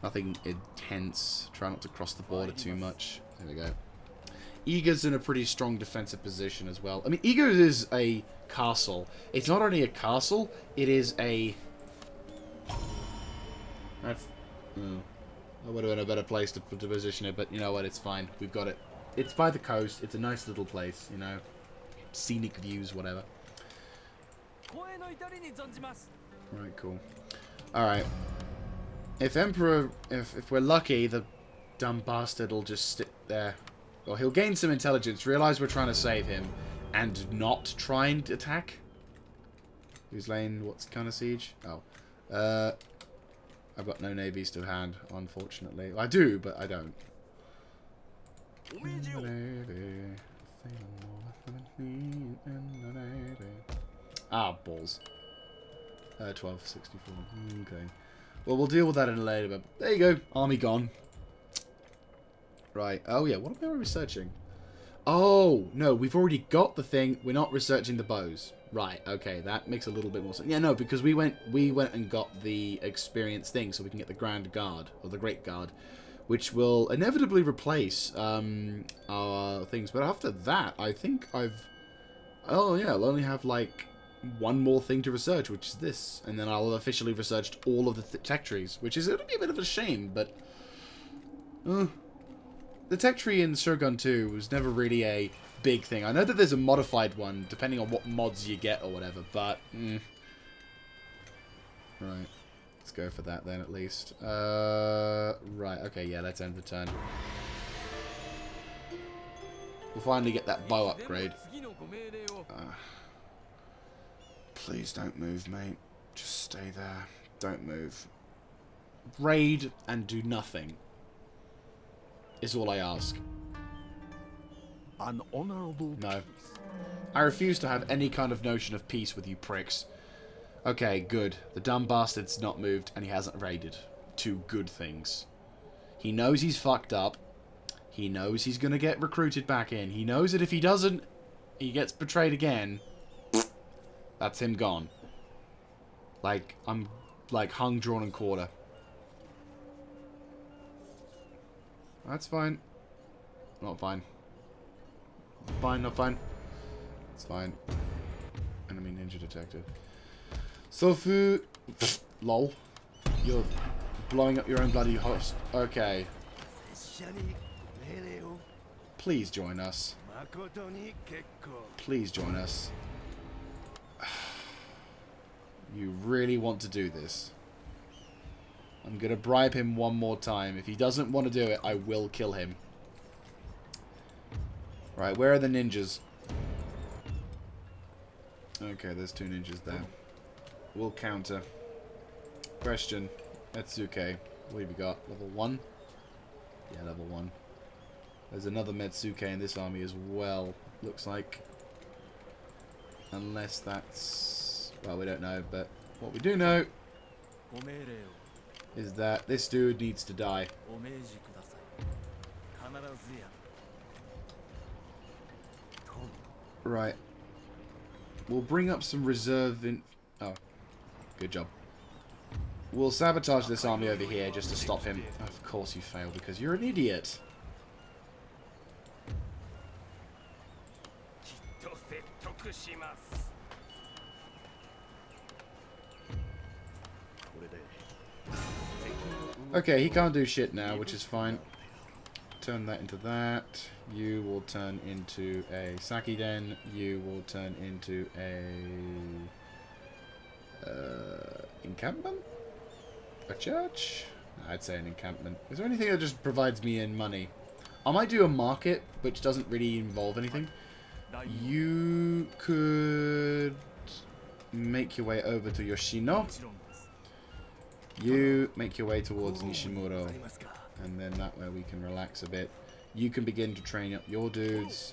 Nothing intense. Try not to cross the border too much. There we go. Iga's in a pretty strong defensive position as well. I mean, Iga is a castle. It's not only a castle, it is a... I would have been a better place to position it, but you know what, it's fine. We've got it. It's by the coast. It's a nice little place, you know. Scenic views, whatever. Right, cool. Alright. If we're lucky, the dumb bastard will just sit there. Well, he'll gain some intelligence, realize we're trying to save him, and not try and attack. Who's laying what kind of siege? Oh. I've got no navies to hand, unfortunately. I do, but I don't. Ah, balls. 1264. Okay. Well, we'll deal with that in a later, but there you go. Army gone. Right. Oh, yeah. What am I researching? Oh, no. We've already got the thing. We're not researching the bows. Right. Okay. That makes a little bit more sense. Yeah, no, because we went and got the experience thing so we can get the Grand Guard, or the Great Guard, which will inevitably replace our things. But after that, I think I've... Oh, yeah. I'll only have, like, one more thing to research, which is this. And then I'll have officially researched all of the tech trees, which is... It'll be a bit of a shame, but... the tech tree in Shogun 2 was never really a big thing. I know that there's a modified one, depending on what mods you get or whatever, but... Right. Let's go for that then, at least. Right, okay, yeah, let's end the turn. We'll finally get that bow upgrade. Please don't move, mate. Just stay there. Don't move. Raid and do nothing is all I ask. An honorable No. peace. I refuse to have any kind of notion of peace with you pricks. Okay, good. The dumb bastard's not moved and he hasn't raided. Two good things. He knows he's fucked up. He knows he's going to get recruited back in. He knows that if he doesn't, he gets betrayed again. That's him gone. Like, I'm like hung, drawn and quarter. That's fine. Not fine. Fine, not fine. It's fine. Enemy ninja detected. Sofu... Lol. You're blowing up your own bloody host. Okay. Please join us. Please join us. You really want to do this? I'm going to bribe him one more time. If he doesn't want to do it, I will kill him. Right, where are the ninjas? Okay, there's two ninjas there. We'll counter. Question. Metsuke. What have you got? Level 1? Yeah, level 1. There's another Metsuke in this army as well, looks like. Unless that's... Well, we don't know, but what we do know is that this dude needs to die. Right. We'll bring up some reserve in... Oh. Good job. We'll sabotage this army over here just to stop him. Of course you fail, because you're an idiot. Okay, he can't do shit now, which is fine. Turn that into that. You will turn into a Sakiden. You will turn into a... encampment? A church? I'd say an encampment. Is there anything that just provides me in money? I might do a market, which doesn't really involve anything. You could make your way over to Yoshino. You make your way towards Nishimuro. And then that way we can relax a bit. You can begin to train up your dudes.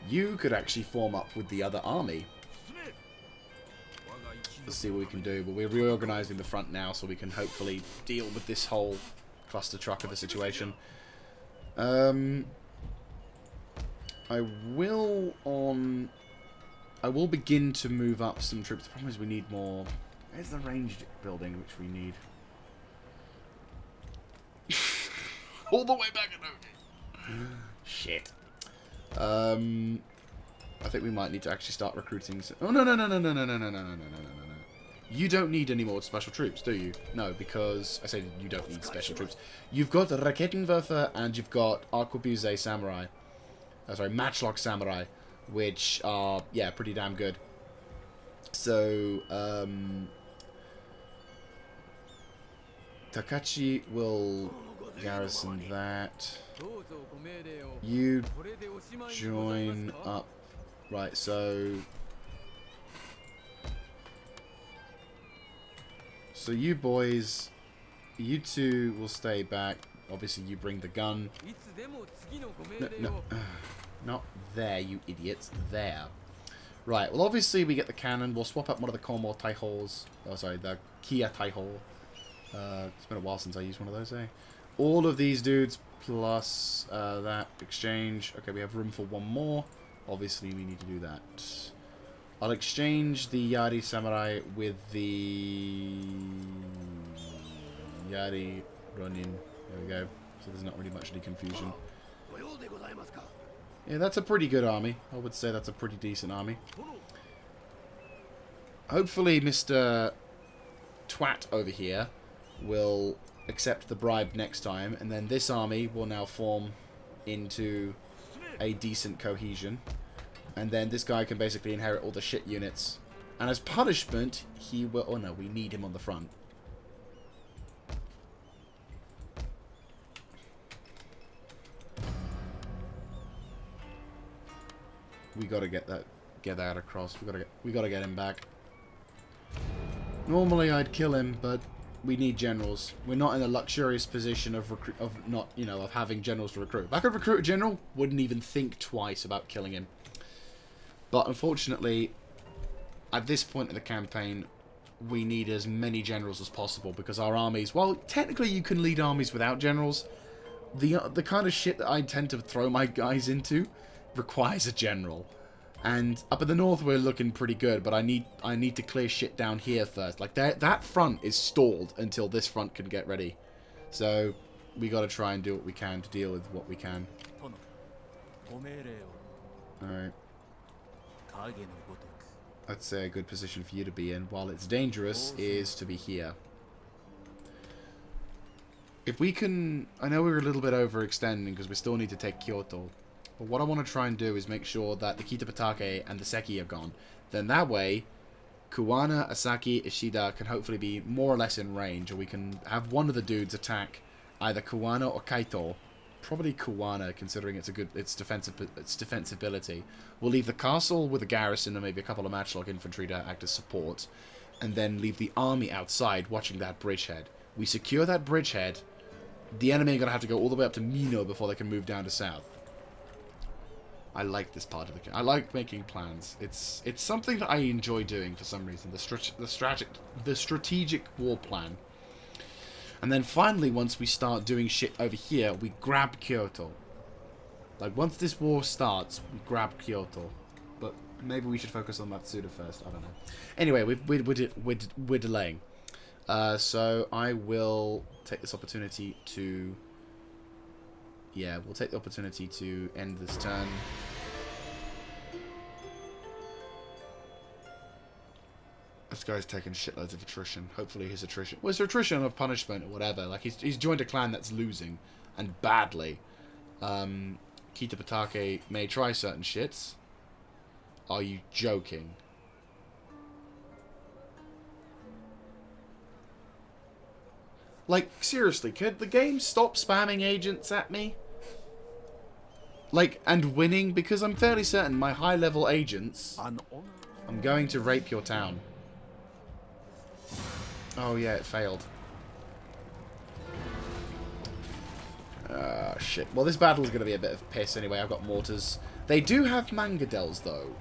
You could actually form up with the other army. let's see what we can do. But we're reorganizing the front now so we can hopefully deal with this whole cluster truck of a situation. I will begin to move up some troops. The problem is we need more. Where's the ranged building which we need? All the way back at Shit. I think we might need to actually start recruiting. Oh no. You don't need any more special troops, do you? No, because I said you don't need special troops. You've got Raketenwerfer and you've got Arquebuse Samurai. Sorry, Matchlock Samurai, which are, yeah, pretty damn good. So, Takachi will garrison that. You join up. Right, so you boys, you two will stay back. Obviously, you bring the gun. No, not there, you idiots. There. Right, well, obviously, we get the cannon. We'll swap up one of the Komo Taihos. Oh, sorry, the Kia Taiho. It's been a while since I used one of those, eh? All of these dudes plus that exchange. Okay, we have room for one more. Obviously, we need to do that. I'll exchange the Yari Samurai with the Yari Ronin. There we go. So there's not really much any confusion. Yeah, that's a pretty good army. I would say that's a pretty decent army. Hopefully Mr. Twat over here will accept the bribe next time, and then this army will now form into a decent cohesion. And then this guy can basically inherit all the shit units. And as punishment, he will... Oh no, we need him on the front. We gotta get that across. We gotta get him back. Normally I'd kill him, but we need generals. We're not in a luxurious position of having generals to recruit. If I could recruit a general, wouldn't even think twice about killing him. But unfortunately, at this point in the campaign, we need as many generals as possible because our armies, well, technically you can lead armies without generals. The kind of shit that I tend to throw my guys into requires a general. And up in the north we're looking pretty good, but I need to clear shit down here first. Like that front is stalled until this front can get ready. So we got to try and do what we can to deal with what we can. Alright. I'd say a good position for you to be in, while it's dangerous, is to be here. If we can... I know we're a little bit overextending because we still need to take Kyoto. But what I want to try and do is make sure that the Kitapatake and the Seki are gone. Then that way, Kuwana, Asaki, Ishida can hopefully be more or less in range. Or we can have one of the dudes attack either Kuwana or Kaito. Probably Kuwana, considering its defensibility. We'll leave the castle with a garrison and maybe a couple of matchlock infantry to act as support. And then leave the army outside watching that bridgehead. We secure that bridgehead. The enemy are going to have to go all the way up to Mino before they can move down to south. I like this part of the game. I like making plans. It's something that I enjoy doing for some reason. The strategic war plan. And then finally, once we start doing shit over here, we grab Kyoto. Like, once this war starts, we grab Kyoto. But maybe we should focus on Matsuda first. I don't know. Anyway, we're delaying. So I will take this opportunity to... Yeah, we'll take the opportunity to end this turn. This guy's taking shitloads of attrition. Hopefully his attrition... Well, it's attrition of punishment or whatever. Like, he's joined a clan that's losing. And badly. Kitapatake may try certain shits. Are you joking? Like, seriously, could the game stop spamming agents at me? Like, and winning? Because I'm fairly certain my high-level agents... I'm going to rape your town. Oh, yeah, it failed. Shit. Well, this battle is going to be a bit of piss anyway. I've got mortars. They do have Mangadels, though.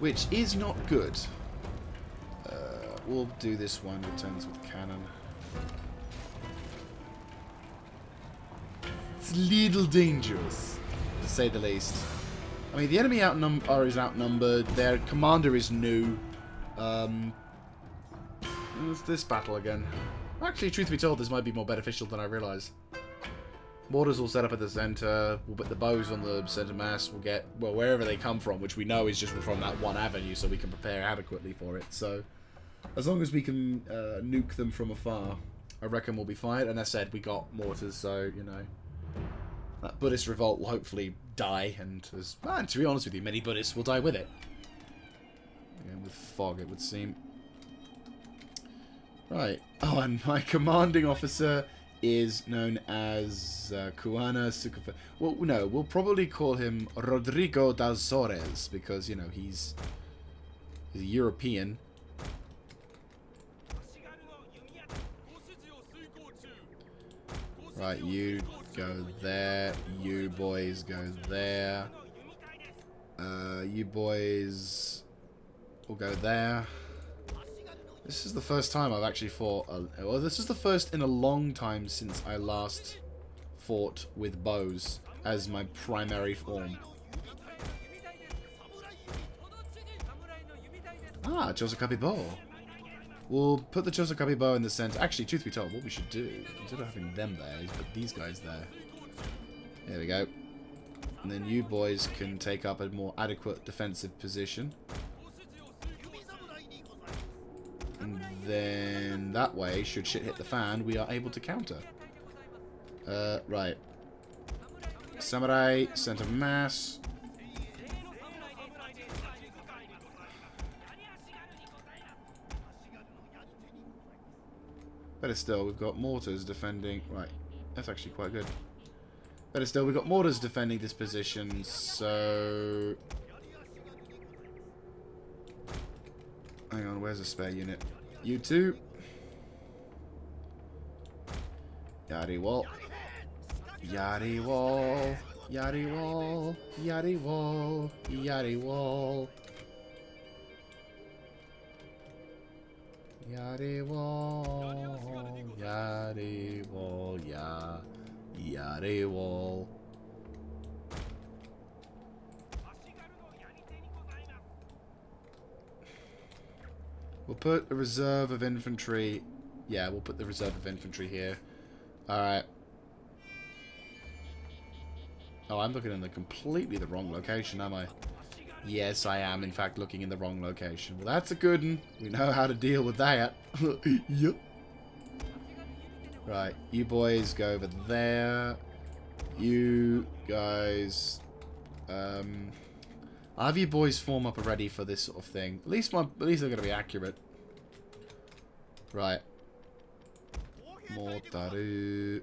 Which is not good. we'll do this one. Returns with cannon. It's a little dangerous, to say the least. I mean, the enemy is outnumbered. Their commander is new. It's this battle again. Actually, truth be told, this might be more beneficial than I realise. Mortars will set up at the centre. We'll put the bows on the centre mass. We'll get, well, wherever they come from, which we know is just from that one avenue, so we can prepare adequately for it. So, as long as we can nuke them from afar, I reckon we'll be fine. And as I said, we got mortars, so, you know, that Buddhist revolt will hopefully die. And to be honest with you, many Buddhists will die with it. Again, with fog, it would seem. Right. Oh, and my commanding officer is known as Kuana Sukufa. Well, no, we'll probably call him Rodrigo das Sores because, you know, he's a European. Right, you go there. You boys go there. You boys will go there. This is the first time I've actually fought... well, this is the first in a long time since I last fought with bows as my primary form. Ah, Chosokabe bow. We'll put the Chosokabe bow in the center. Actually, truth be told, what we should do, instead of having them there, is put these guys there. There we go. And then you boys can take up a more adequate defensive position. And then that way, should shit hit the fan, we are able to counter. Right. Samurai, center mass. Better still, we've got mortars defending... Right, that's actually quite good. Better still, we've got mortars defending this position, so... Hang on, where's a spare unit? You two. Yari wall. Yari wall. Yari wall. Yari wall. Yari wall. Yari wall. Yari wall. Ya. Yari wall. We'll put a reserve of infantry. Yeah, we'll put the reserve of infantry here. Alright. Oh, I'm looking in completely the wrong location, am I? Yes, I am, in fact, looking in the wrong location. Well, that's a good one. We know how to deal with that. Yep. Right, you boys go over there. You guys... I'll have you boys form up already for this sort of thing. At least they're going to be accurate. Right. Motaru.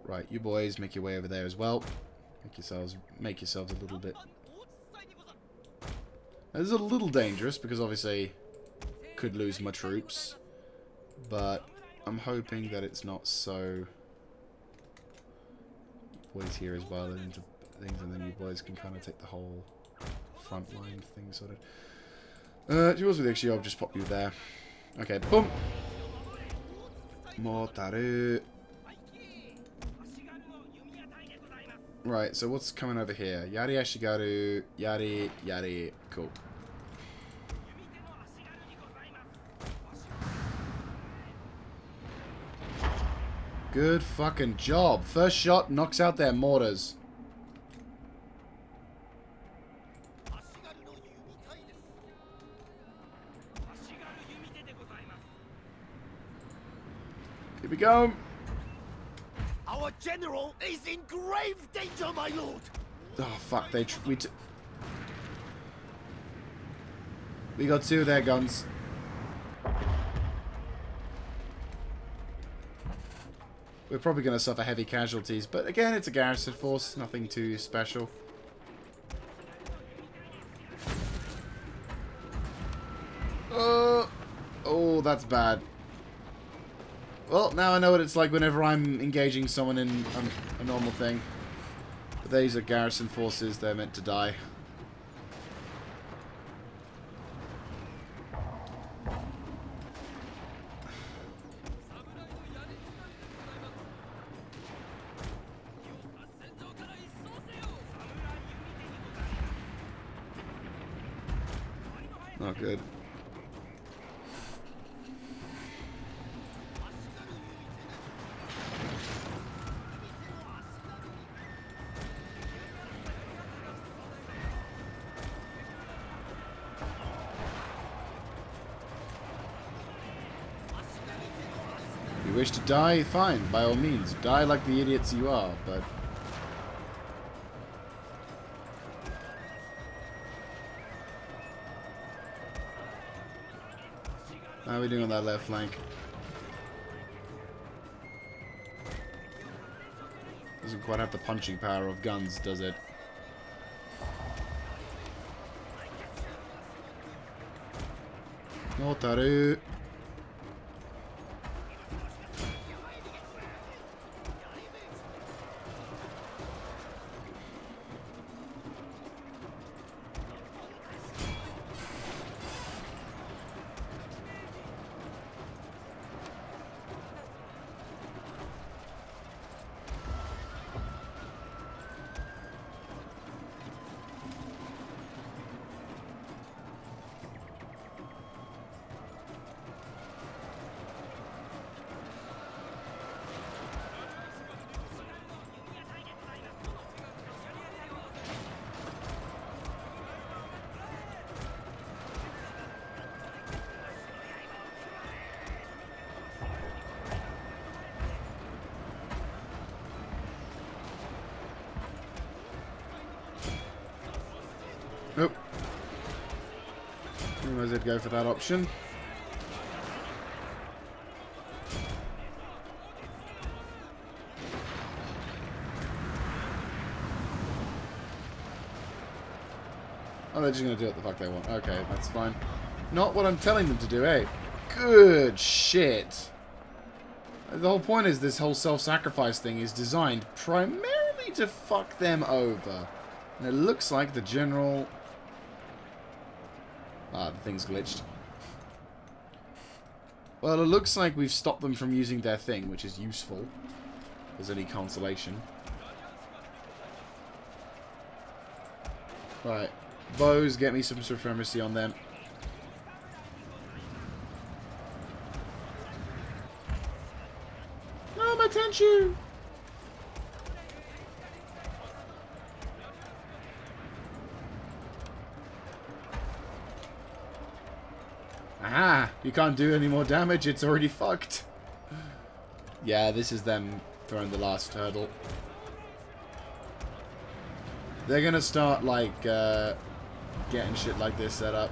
Right, you boys make your way over there as well. Make yourselves a little bit. This is a little dangerous because obviously could lose my troops, but I'm hoping that it's not so. Boys here as well into things, and then you boys can kind of take the whole front line thing sort of. Duels with actually, I'll just pop you there. Okay, boom. Motaru. Right, so what's coming over here? Yari Ashigaru, Yari, Yari, cool. Good fucking job. First shot knocks out their mortars. Here we go. Our general is in grave danger, my lord. Oh fuck! We got two of their guns. We're probably going to suffer heavy casualties, but again, it's a garrison force, nothing too special. Oh, that's bad. Well, now I know what it's like whenever I'm engaging someone in a normal thing. But these are garrison forces, they're meant to die. Oh, good. You wish to die? Fine, by all means. Die like the idiots you are, but... How are we doing on that left flank? Doesn't quite have the punching power of guns, does it? Notaru. Nope. Otherwise I'd go for that option. Oh, they're just going to do what the fuck they want. Okay, that's fine. Not what I'm telling them to do, eh? Good shit. The whole point is this whole self-sacrifice thing is designed primarily to fuck them over. And it looks like the general... Ah, the thing's glitched. Well, it looks like we've stopped them from using their thing, which is useful. If there's any consolation. Right. Bows, get me some supremacy on them. No, my Tenchu! Aha! You can't do any more damage, it's already fucked. Yeah, this is them throwing the last hurdle. They're gonna start, like, getting shit like this set up.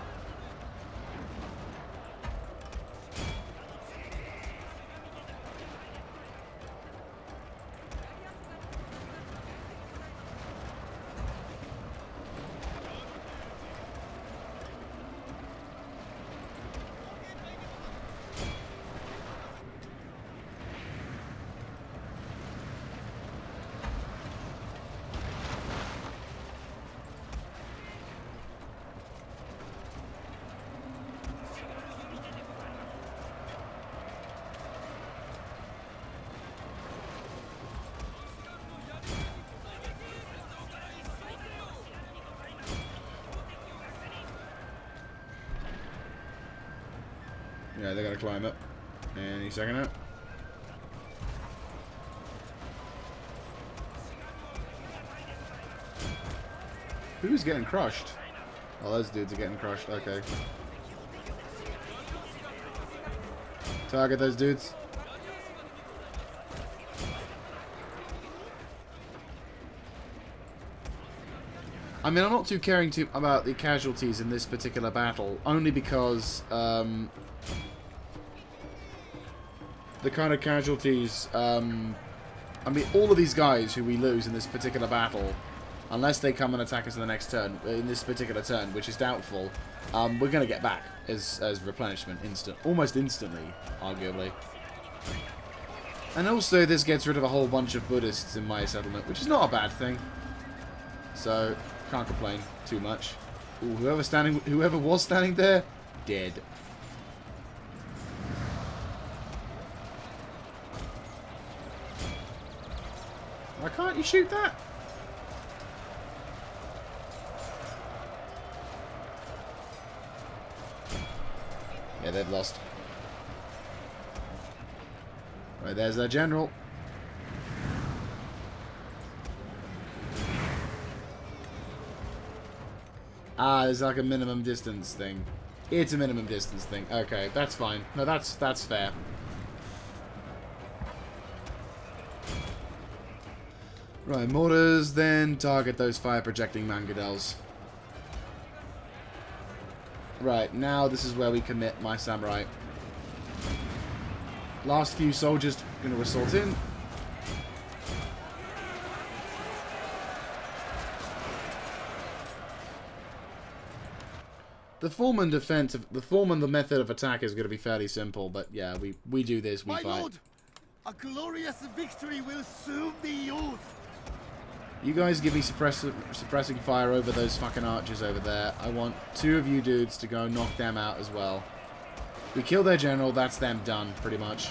Yeah, they're gonna climb up. Any second now. Who's getting crushed? Oh, those dudes are getting crushed. Okay. Target those dudes. I mean, I'm not too caring about the casualties in this particular battle, only because the kind of casualties, I mean, all of these guys who we lose in this particular battle, unless they come and attack us in the next turn, in this particular turn, which is doubtful, we're going to get back as replenishment almost instantly, arguably. And also, this gets rid of a whole bunch of Buddhists in my settlement, which is not a bad thing. So, can't complain too much. Ooh, whoever was standing there, dead. Why can't you shoot that? Yeah, they've lost. Right, there's their general. Ah, there's like a minimum distance thing. It's a minimum distance thing. Okay, that's fine. No, that's fair. Right, mortars, then target those fire-projecting mangadels. Right, now this is where we commit my samurai. Last few soldiers gonna assault in. The form and defense of the form and the method of attack is gonna be fairly simple, but yeah, we do this, we My fight. lord, a glorious victory will soon be yours. You guys give me suppressing fire over those fucking archers over there. I want 2 of you dudes to go knock them out as well. We kill their general, that's them done, pretty much.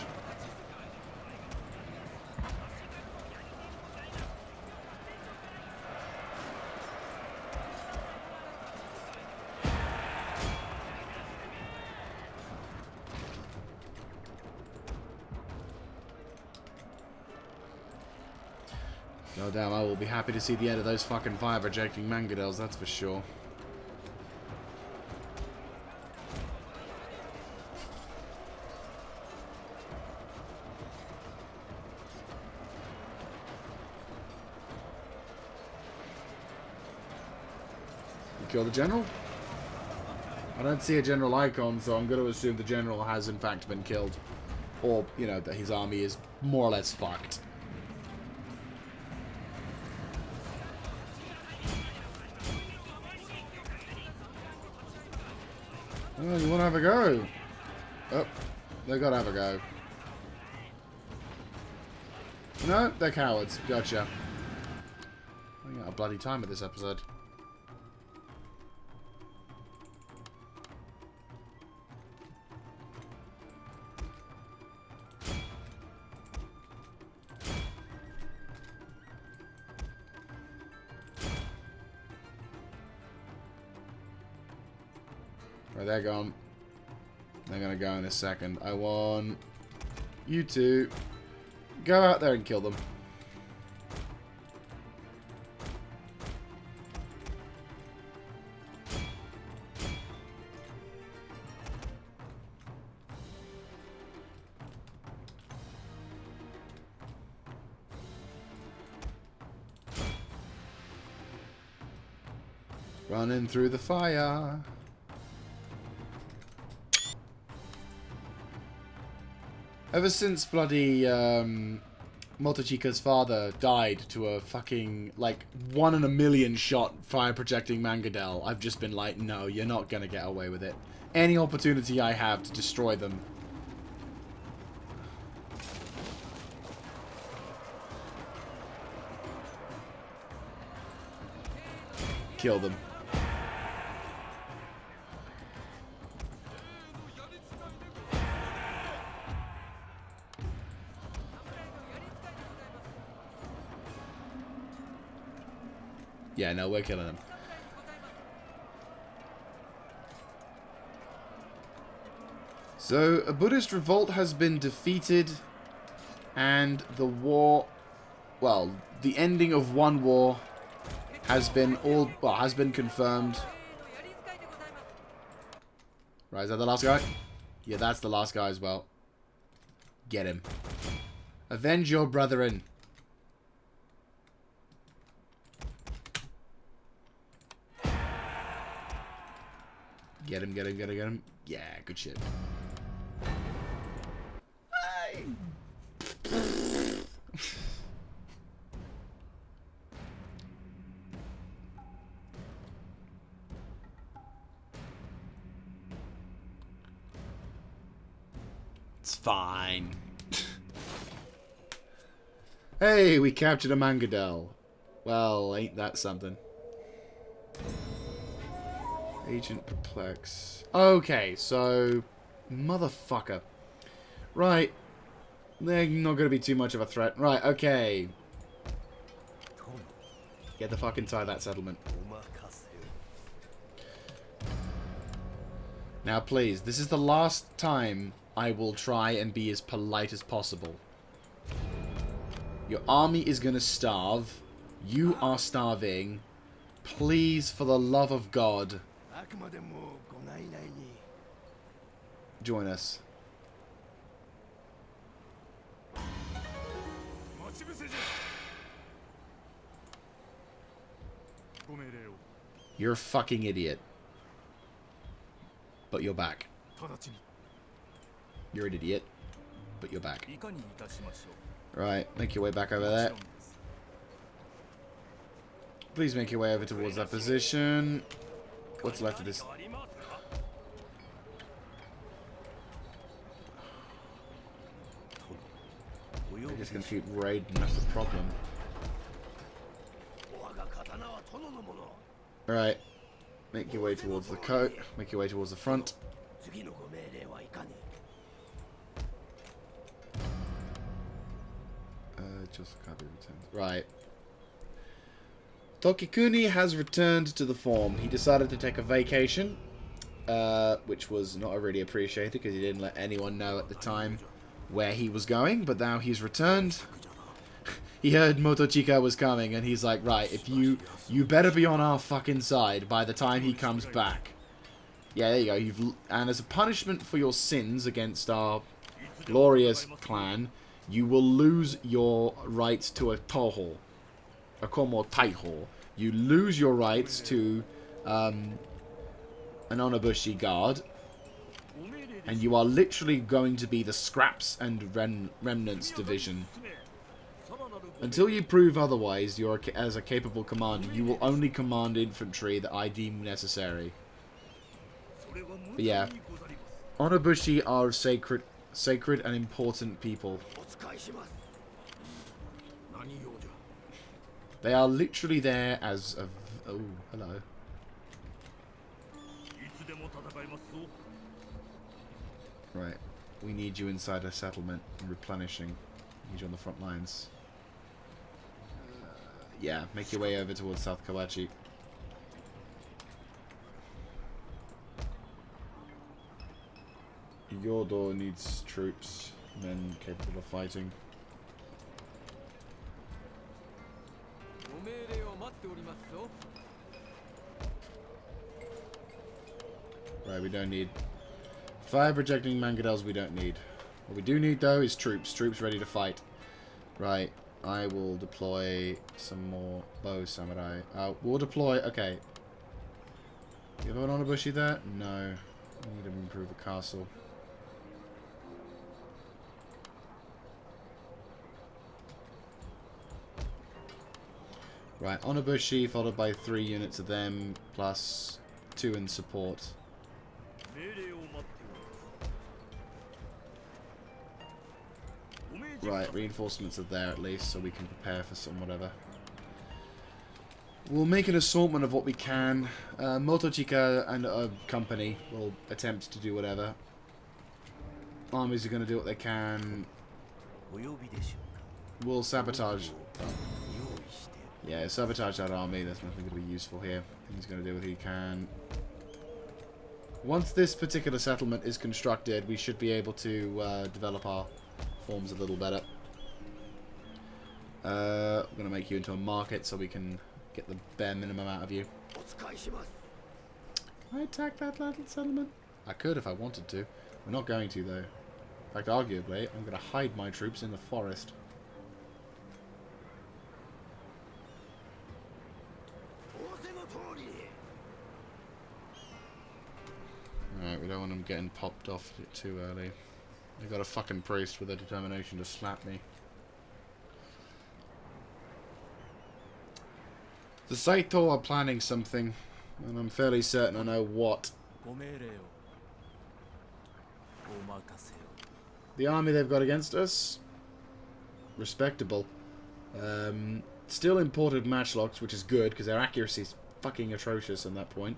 No damn, I will be happy to see the end of those fucking fire-projecting mangadels, that's for sure. You kill the general? I don't see a general icon, so I'm going to assume the general has in fact been killed. Or, you know, that his army is more or less fucked. Oh, you want to have a go? Oh, they got to have a go. No, they're cowards. Gotcha. I got a bloody time at this episode. Right, they're gone. They're gonna go in a second. I want you two go out there and kill them. Running through the fire. Ever since bloody Motochika's father died to a fucking, like, 1 in a million shot fire-projecting mangadel, I've just been like, no, you're not gonna get away with it. Any opportunity I have to destroy them. Kill them. Yeah, no, we're killing them. So, a Buddhist revolt has been defeated, and the war, well, the ending of one war has been confirmed. Right, is that the last guy? Yeah, that's the last guy as well. Get him. Avenge your brethren. Get him, get him, get him, get him. Yeah, good shit. Hey. It's fine. Hey, we captured a mangadel. Well, ain't that something? Agent Perplex. Okay, so... Motherfucker. Right. They're not going to be too much of a threat. Right, okay. Get the fuck inside that settlement. Now, please, this is the last time I will try and be as polite as possible. Your army is going to starve. You are starving. Please, for the love of God, join us. You're a fucking idiot. But you're back. You're an idiot. But you're back. Right, make your way back over there. Please make your way over towards that position. What's left of this? They're just going to keep raiding, that's the problem. Alright. Make your way towards the coat. Make your way towards the front. Chosokabe returns. Right. Tokikuni has returned to the form. He decided to take a vacation, which was not really appreciated because he didn't let anyone know at the time where he was going, but now he's returned. He heard Motochika was coming, and he's like, right, if you better be on our fucking side by the time he comes back. Yeah, there you go. And as a punishment for your sins against our glorious clan, you will lose your rights to a toho, a komo taiho. You lose your rights to an onobushi guard, and you are literally going to be the scraps and remnants division. Until you prove otherwise, as a capable commander, you will only command infantry that I deem necessary. But yeah, onobushi are sacred and important people. They are literally there as a... Oh, hello. Right. We need you inside a settlement and replenishing. We need you on the front lines. Yeah, make your way over towards South Kawachi. Yodo needs troops, men capable of fighting. Right, we don't need fire projecting mangadels. We don't need. What we do need though is troops. Troops ready to fight. Right, I will deploy some more bow samurai. We'll deploy. Okay. You have an onobushi there? No. We need to improve the castle. Right, onobushi followed by 3 units of them, plus 2 in support. Right, reinforcements are there at least, so we can prepare for some whatever. We'll make an assortment of what we can. Motochika and a company will attempt to do whatever. Armies are going to do what they can. We'll sabotage. Yeah, sabotage that army. There's nothing going to be useful here. He's going to do what he can. Once this particular settlement is constructed, we should be able to develop our forms a little better. I'm going to make you into a market so we can get the bare minimum out of you. Can I attack that little settlement? I could if I wanted to. We're not going to, though. In fact, arguably, I'm going to hide my troops in the forest. Alright, we don't want them getting popped off too early. They got a fucking priest with a determination to slap me. The Saito are planning something, and I'm fairly certain I know what. The army they've got against us? Respectable. Still imported matchlocks, which is good, because their accuracy is fucking atrocious on that point.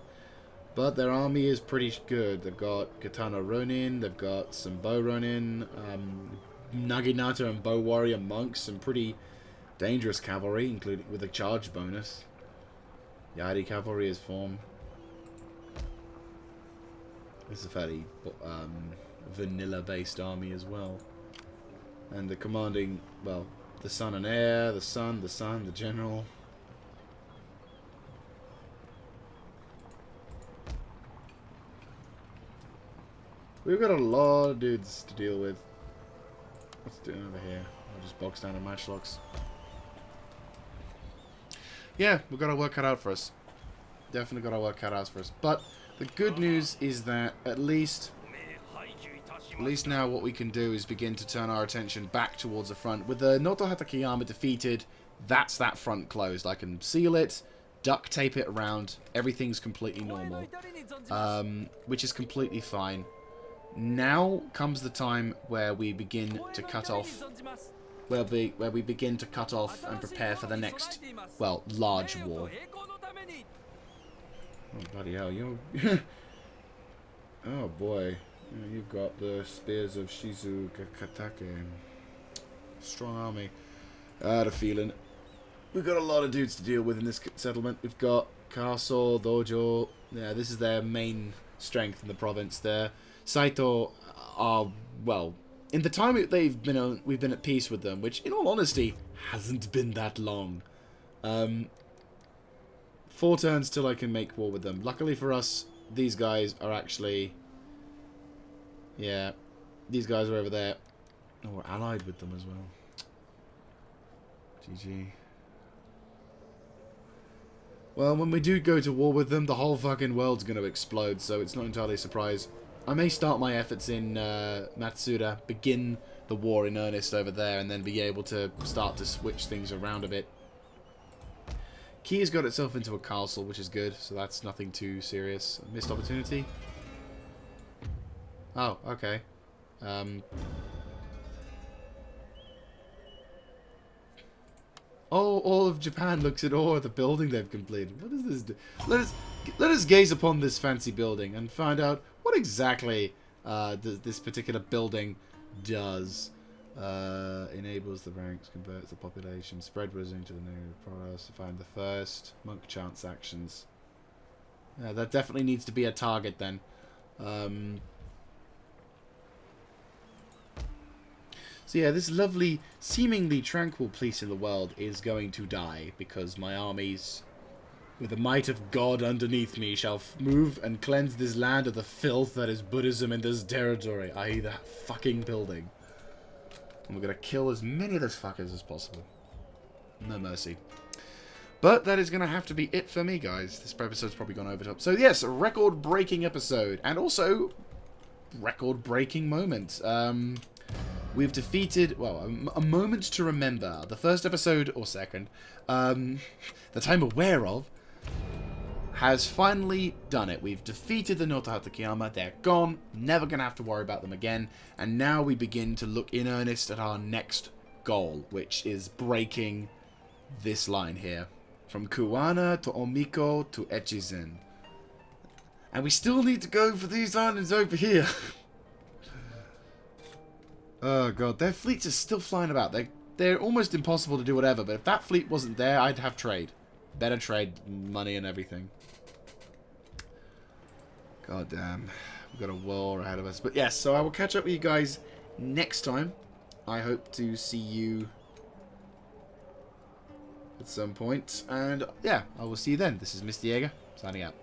But their army is pretty good. They've got Katana Ronin, they've got some Bow Ronin, Naginata and Bow Warrior monks, some pretty dangerous cavalry, including with a charge bonus. Yari cavalry is formed. This is a fairly vanilla-based army as well. And the commanding, well, the sun and air, the sun, the general. We've got a lot of dudes to deal with. What's doing over here? I'll just box down on matchlocks. Yeah, we've got our work cut out for us. Definitely got our work cut out for us. But the good news is that at least now what we can do is begin to turn our attention back towards the front. With the Noto-hatakayama defeated, that's that front closed. I can seal it, duct tape it around. Everything's completely normal, which is completely fine. Now comes the time where we begin to cut off, where we begin to cut off and prepare for the next, well, large war. Oh bloody hell! You, oh boy, you've got the spears of Chosokabe. Strong army. I had a feeling. We've got a lot of dudes to deal with in this settlement. We've got castle, dojo. Yeah, this is their main strength in the province. There. Saito are, well, in the time we've been at peace with them, which in all honesty hasn't been that long. 4 turns till I can make war with them. Luckily for us, these guys are actually, yeah, these guys are over there. Oh, we're allied with them as well. GG. Well, when we do go to war with them, the whole fucking world's going to explode, so it's not entirely a surprise. I may start my efforts in Matsuda, begin the war in earnest over there, and then be able to start to switch things around a bit. Kia's got itself into a castle, which is good, so that's nothing too serious. Missed opportunity? Oh, okay. Oh, all of Japan looks at awe at the building they've completed. What does this do? Let us gaze upon this fancy building and find out what exactly this particular building does. Enables the ranks, converts the population, spread wisdom to the new products to find the first monk chance actions. Yeah, that definitely needs to be a target then. So yeah, this lovely, seemingly tranquil place in the world is going to die because my armies, with the might of God underneath me, shall move and cleanse this land of the filth that is Buddhism in this territory, i.e. that fucking building. And we're going to kill as many of those fuckers as possible. No mercy. But that is going to have to be it for me, guys. This episode's probably gone over top. So yes, a record-breaking episode. And also, record-breaking moment. We've defeated, well, a moment to remember. The first episode, or second, that I'm aware of, has finally done it. We've defeated the Noto-hatakayama. They're gone. Never going to have to worry about them again. And now we begin to look in earnest at our next goal, which is breaking this line here. From Kuwana to Omiko to Echizen. And we still need to go for these islands over here. Oh god, their fleets are still flying about. They're almost impossible to do whatever, but if that fleet wasn't there, I'd have trade. Better trade, money and everything. God damn. We've got a war ahead of us. But yes, so I will catch up with you guys next time. I hope to see you at some point. And yeah, I will see you then. This is Mr. Jaeger, signing out.